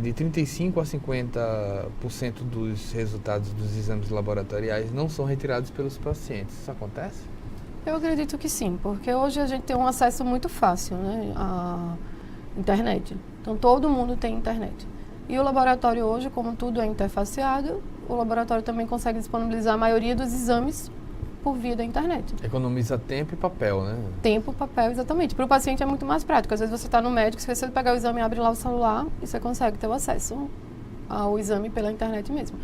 de 35% a 50% dos resultados dos exames laboratoriais não são retirados pelos pacientes. Isso acontece? Eu acredito que sim, porque hoje a gente tem um acesso muito fácil, né, à internet. Então, todo mundo tem internet. E o laboratório hoje, como tudo é interfaceado, o laboratório também consegue disponibilizar a maioria dos exames por via da internet. Economiza tempo e papel, né? Tempo, papel, exatamente. Para o paciente é muito mais prático. Às vezes você está no médico, se você pegar o exame, abre lá o celular e você consegue ter o acesso ao exame pela internet mesmo.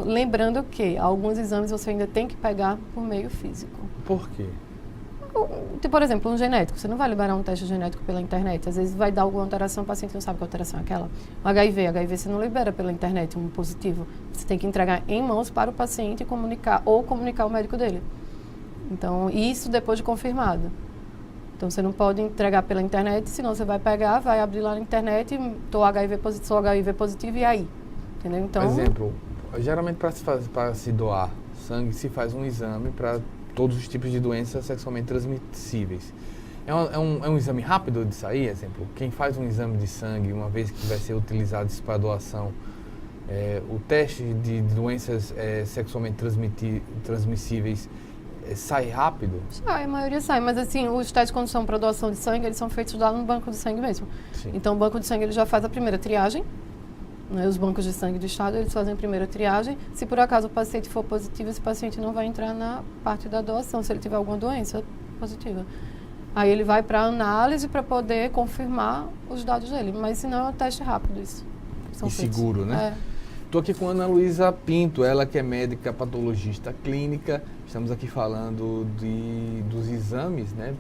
Lembrando que alguns exames você ainda tem que pegar por meio físico. Por quê? Por exemplo, um genético. Você não vai liberar um teste genético pela internet. Às vezes vai dar alguma alteração, o paciente não sabe que alteração é aquela. O HIV você não libera pela internet um positivo. Você tem que entregar em mãos para o paciente e comunicar ao médico dele. Então, isso depois de confirmado. Então, você não pode entregar pela internet, senão você vai pegar, vai abrir lá na internet, sou HIV positivo e aí. Entendeu? Então, por exemplo, geralmente para se doar sangue, se faz um exame para todos os tipos de doenças sexualmente transmissíveis. É um exame rápido de sair, exemplo? Quem faz um exame de sangue, uma vez que vai ser utilizado isso para doação, o teste de doenças sexualmente transmissíveis sai rápido? Sai, a maioria sai, mas assim, os testes quando são para doação de sangue, eles são feitos lá no banco de sangue mesmo. Sim. Então, o banco de sangue ele já faz a primeira triagem, né? Os bancos de sangue do estado, eles fazem a primeira triagem. Se por acaso o paciente for positivo, esse paciente não vai entrar na parte da doação, se ele tiver alguma doença positiva. Aí ele vai para análise para poder confirmar os dados dele, mas senão é um teste rápido isso. E seguro, né? Estou aqui com a Ana Luísa Pinto, ela que é médica patologista clínica. Estamos aqui falando dos exames, né,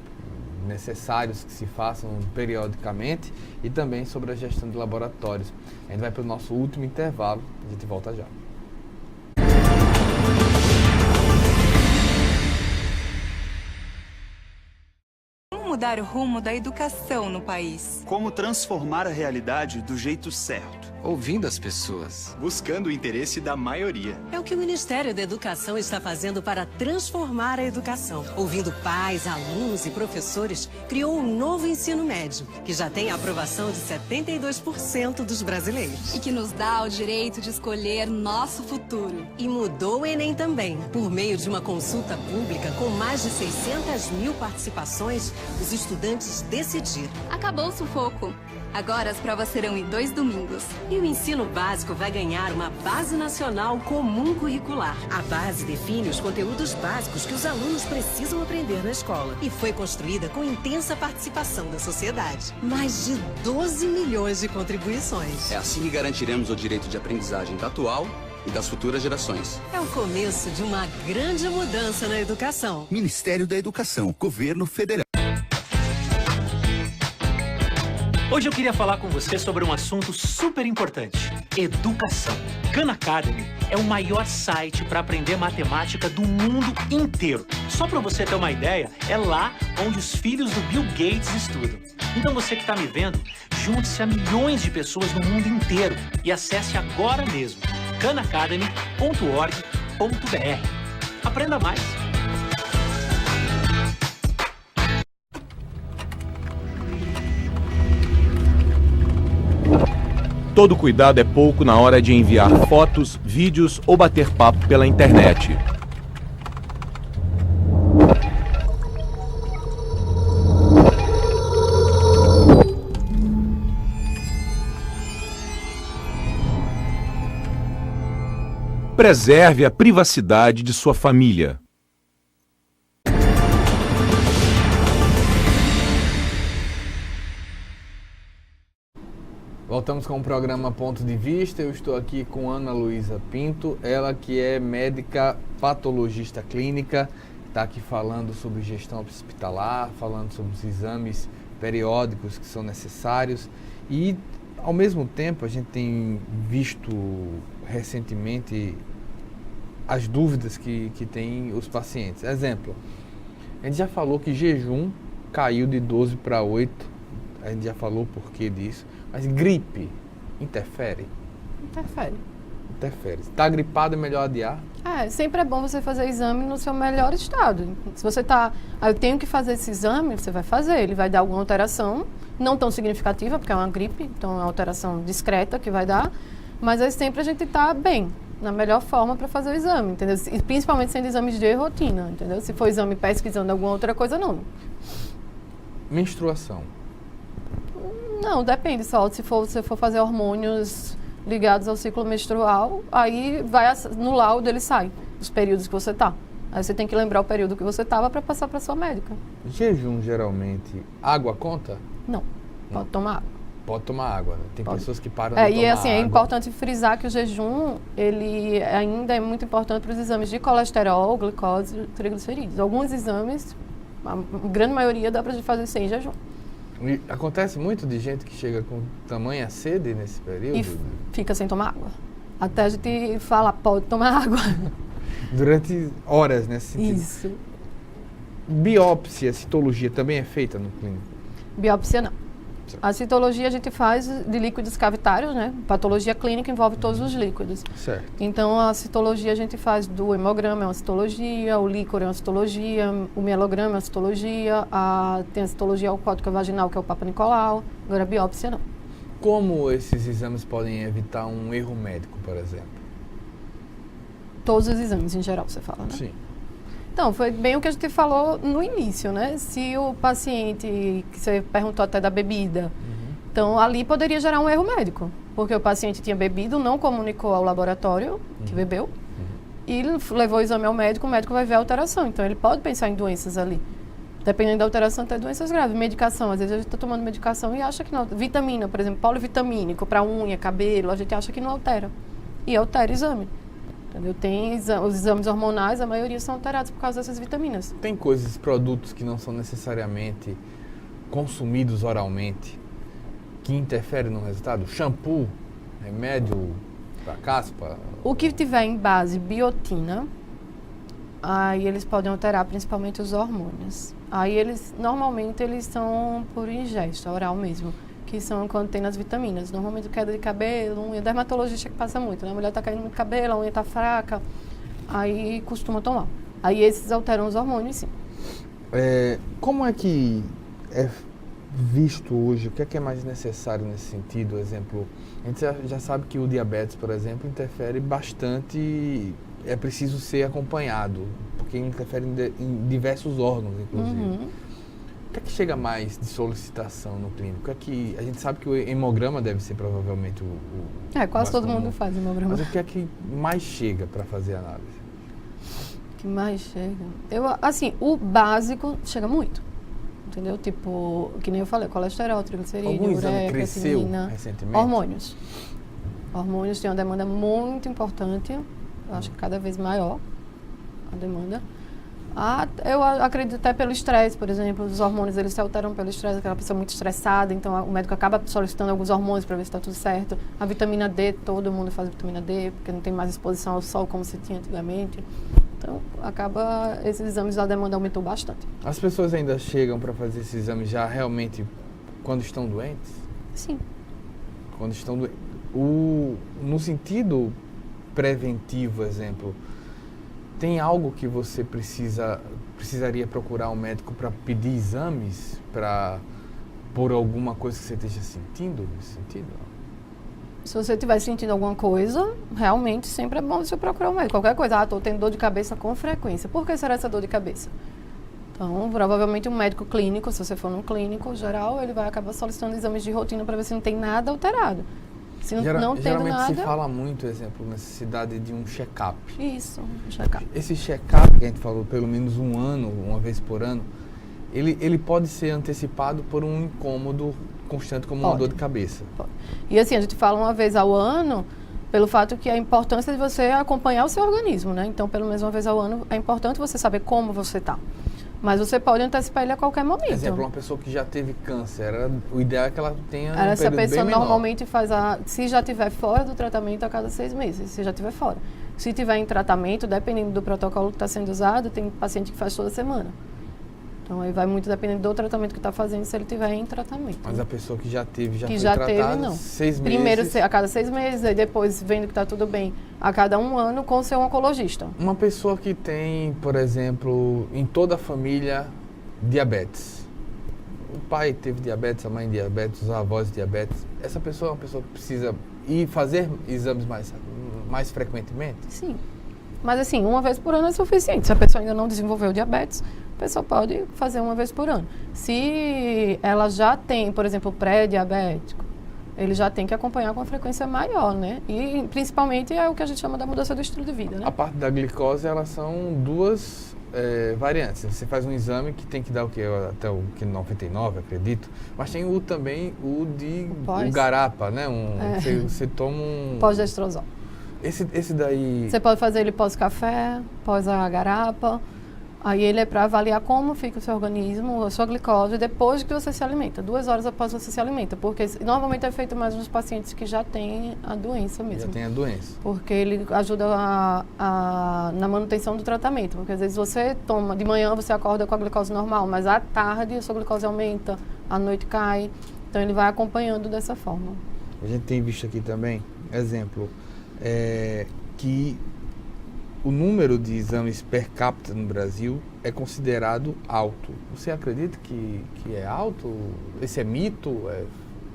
necessários que se façam periodicamente e também sobre a gestão de laboratórios. A gente vai para o nosso último intervalo, a gente volta já. Como mudar o rumo da educação no país? Como transformar a realidade do jeito certo? Ouvindo as pessoas. Buscando o interesse da maioria. É o que o Ministério da Educação está fazendo para transformar a educação. Ouvindo pais, alunos e professores, criou um novo ensino médio, que já tem a aprovação de 72% dos brasileiros. E que nos dá o direito de escolher nosso futuro. E mudou o Enem também. Por meio de uma consulta pública com mais de 600 mil participações, os estudantes decidiram. Acabou o sufoco. Agora as provas serão em 2 domingos. E o ensino básico vai ganhar uma Base Nacional Comum Curricular. A base define os conteúdos básicos que os alunos precisam aprender na escola. E foi construída com intensa participação da sociedade. Mais de 12 milhões de contribuições. É assim que garantiremos o direito de aprendizagem da atual e das futuras gerações. É o começo de uma grande mudança na educação. Ministério da Educação, Governo Federal. Hoje eu queria falar com você sobre um assunto super importante: educação. Khan Academy é o maior site para aprender matemática do mundo inteiro. Só para você ter uma ideia, é lá onde os filhos do Bill Gates estudam. Então você que está me vendo, junte-se a milhões de pessoas no mundo inteiro e acesse agora mesmo khanacademy.org.br. Aprenda mais! Todo cuidado é pouco na hora de enviar fotos, vídeos ou bater papo pela internet. Preserve a privacidade de sua família. Voltamos com o programa Ponto de Vista. Eu estou aqui com Ana Luísa Pinto, ela que é médica patologista clínica, está aqui falando sobre gestão hospitalar, falando sobre os exames periódicos que são necessários e, ao mesmo tempo, a gente tem visto recentemente as dúvidas que tem os pacientes. Exemplo, a gente já falou que jejum caiu de 12 para 8, a gente já falou o porquê disso. Mas gripe interfere? Interfere. Interfere. Está gripado, é melhor adiar? Sempre é bom você fazer exame no seu melhor estado. Se você está, eu tenho que fazer esse exame, você vai fazer. Ele vai dar alguma alteração, não tão significativa, porque é uma gripe, então é uma alteração discreta que vai dar. Mas aí sempre a gente está bem, na melhor forma para fazer o exame, entendeu? E principalmente sendo exames de rotina, entendeu? Se for exame pesquisando alguma outra coisa, não. Menstruação. Não, depende só. Se você for fazer hormônios ligados ao ciclo menstrual, aí no laudo ele sai, os períodos que você está. Aí você tem que lembrar o período que você estava para passar para sua médica. Jejum, geralmente, água conta? Não, pode tomar água. Pode tomar água, né? Tem pessoas que param de tomar e assim, água. É importante frisar que o jejum, ele ainda é muito importante para os exames de colesterol, glicose e triglicerídeos. Alguns exames, a grande maioria dá para fazer sem jejum. E acontece muito de gente que chega com tamanha sede nesse período? E fica sem tomar água. Até a gente fala, pode tomar água. Durante horas, nesse sentido. Isso. Biópsia, citologia também é feita no clínico? Biópsia não. A citologia a gente faz de líquidos cavitários, né? Patologia clínica envolve todos os líquidos. Certo. Então, a citologia a gente faz do hemograma, é uma citologia, o líquor é uma citologia, o mielograma é uma citologia, tem a citologia alcoólica vaginal, que é o Papa Nicolau. Agora, a biópsia não. Como esses exames podem evitar um erro médico, por exemplo? Todos os exames, em geral, você fala, né? Sim. Então, foi bem o que a gente falou no início, né? Se o paciente, que você perguntou até da bebida, então ali poderia gerar um erro médico, porque o paciente tinha bebido, não comunicou ao laboratório que bebeu, e levou o exame ao médico, o médico vai ver a alteração, então ele pode pensar em doenças ali. Dependendo da alteração, até doenças graves. Medicação, às vezes a gente está tomando medicação e acha que não. Vitamina, por exemplo, polivitamínico para unha, cabelo, a gente acha que não altera. E altera o exame. Entendeu? Tem os exames hormonais, a maioria são alterados por causa dessas vitaminas. Tem coisas, produtos que não são necessariamente consumidos oralmente, que interferem no resultado? Shampoo, remédio para caspa? O que tiver em base biotina, aí eles podem alterar principalmente os hormônios. Aí normalmente eles são por ingesta oral mesmo, que são quando tem nas vitaminas. Normalmente queda de cabelo, unha, dermatologista que passa muito, né? A mulher está caindo muito cabelo, a unha está fraca, aí costuma tomar. Aí esses alteram os hormônios, sim. Como é que é visto hoje, o que é mais necessário nesse sentido? Exemplo, a gente já sabe que o diabetes, por exemplo, interfere bastante, é preciso ser acompanhado, porque interfere em diversos órgãos, inclusive. O que é que chega mais de solicitação no clínico? É que a gente sabe que o hemograma deve ser provavelmente o quase todo mundo faz hemograma. Mas o que é que mais chega para fazer a análise? O que mais chega? O básico chega muito. Entendeu? Tipo, que nem eu falei, colesterol, triglicerídeo, ureia, creatinina, recentemente? Hormônios. Hormônios têm uma demanda muito importante, eu acho que cada vez maior a demanda. Eu acredito até pelo estresse, por exemplo, os hormônios eles se alteram pelo estresse, aquela pessoa muito estressada, então o médico acaba solicitando alguns hormônios para ver se está tudo certo. A vitamina D, todo mundo faz vitamina D, porque não tem mais exposição ao sol como se tinha antigamente. Então, esses exames, a demanda aumentou bastante. As pessoas ainda chegam para fazer esses exames já realmente quando estão doentes? Sim. Quando estão doentes. No sentido preventivo, exemplo, tem algo que você precisaria procurar um médico para pedir exames por alguma coisa que você esteja sentindo nesse sentido? Se você estiver sentindo alguma coisa, realmente sempre é bom você procurar um médico. Qualquer coisa, estou tendo dor de cabeça com frequência. Por que será essa dor de cabeça? Então, provavelmente um médico clínico, se você for num clínico geral, ele vai acabar solicitando exames de rotina para ver se não tem nada alterado. Se não tendo geralmente nada... se fala muito, exemplo, necessidade de um check-up. Isso, um check-up. Esse check-up que a gente falou, pelo menos um ano, uma vez por ano, ele pode ser antecipado por um incômodo constante como uma dor de cabeça. Pode. E assim, a gente fala uma vez ao ano, pelo fato que a importância de você acompanhar o seu organismo, né? Então, pelo menos uma vez ao ano, é importante você saber como você está. Mas você pode antecipar ele a qualquer momento. Por exemplo, uma pessoa que já teve câncer, o ideal é que ela tenha essa pessoa normalmente faz se já estiver fora do tratamento, a cada 6 meses, se já estiver fora. Se estiver em tratamento, dependendo do protocolo que está sendo usado, tem paciente que faz toda semana. Então, aí vai muito dependendo do tratamento que está fazendo, se ele estiver em tratamento. Mas a pessoa que já teve, já que foi já tratada, teve, não. 6 meses... Primeiro a cada 6 meses, aí depois, vendo que está tudo bem, a cada 1 ano com o seu oncologista. Uma pessoa que tem, por exemplo, em toda a família, diabetes. O pai teve diabetes, a mãe diabetes, os avós diabetes. Essa pessoa é uma pessoa que precisa ir fazer exames mais frequentemente? Sim. Mas assim, uma vez por ano é suficiente. Se a pessoa ainda não desenvolveu diabetes, a pessoa pode fazer uma vez por ano. Se ela já tem, por exemplo, pré-diabético, ele já tem que acompanhar com uma frequência maior, né? E principalmente é o que a gente chama da mudança do estilo de vida, né? A parte da glicose, elas são duas variantes. Você faz um exame que tem que dar o que? Até o que 99, acredito. Mas tem também o garapa, né? Você toma um... Pós-destrozol. Esse daí... Você pode fazer ele pós-café, pós a garapa. Aí ele é para avaliar como fica o seu organismo, a sua glicose, depois que você se alimenta, 2 horas após você se alimenta. Porque normalmente é feito mais nos pacientes que já têm a doença mesmo. Já tem a doença. Porque ele ajuda na manutenção do tratamento. Porque às vezes você toma, de manhã você acorda com a glicose normal, mas à tarde a sua glicose aumenta, à noite cai. Então ele vai acompanhando dessa forma. A gente tem visto aqui também, exemplo, que o número de exames per capita no Brasil é considerado alto. Você acredita que é alto? Esse é mito?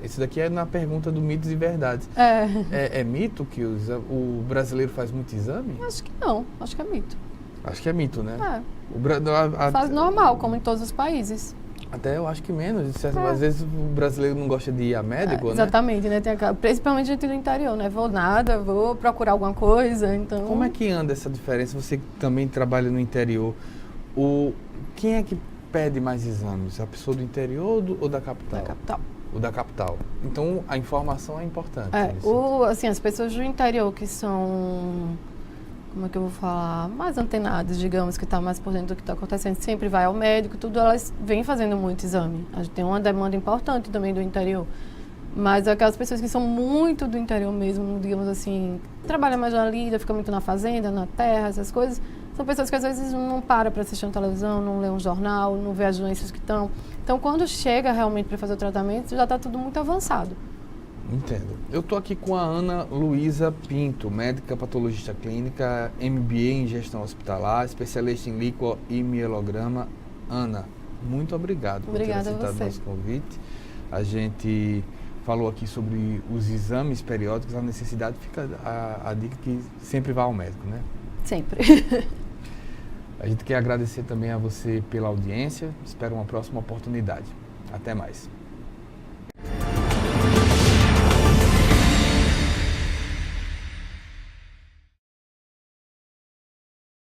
Esse daqui é na pergunta do mitos e verdades. É mito que o brasileiro faz muito exame? Acho que não, acho que é mito. Acho que é mito, né? Faz normal, como em todos os países. Até eu acho que menos. Às vezes o brasileiro não gosta de ir a médico, né? Exatamente, né? Principalmente gente do interior, né? Vou procurar alguma coisa, então... Como é que anda essa diferença? Você que também trabalha no interior, quem é que pede mais exames? A pessoa do interior ou da capital? Da capital. O da capital. Então, a informação é importante. As pessoas do interior que são... Como é que eu vou falar? Mais antenadas, digamos, que está mais por dentro do que está acontecendo, sempre vai ao médico, tudo, elas vêm fazendo muito exame. A gente tem uma demanda importante também do interior. Mas aquelas pessoas que são muito do interior mesmo, digamos assim, trabalham mais na lida, ficam muito na fazenda, na terra, essas coisas, são pessoas que às vezes não param para assistir uma televisão, não lê um jornal, não vê as doenças que estão. Então, quando chega realmente para fazer o tratamento, já está tudo muito avançado. Entendo. Eu estou aqui com a Ana Luísa Pinto, médica patologista clínica, MBA em gestão hospitalar, especialista em líquido e mielograma. Ana, muito obrigado por ter aceitado nosso convite. A gente falou aqui sobre os exames periódicos, a necessidade, fica a dica que sempre vá ao médico, né? Sempre. A gente quer agradecer também a você pela audiência, espero uma próxima oportunidade. Até mais.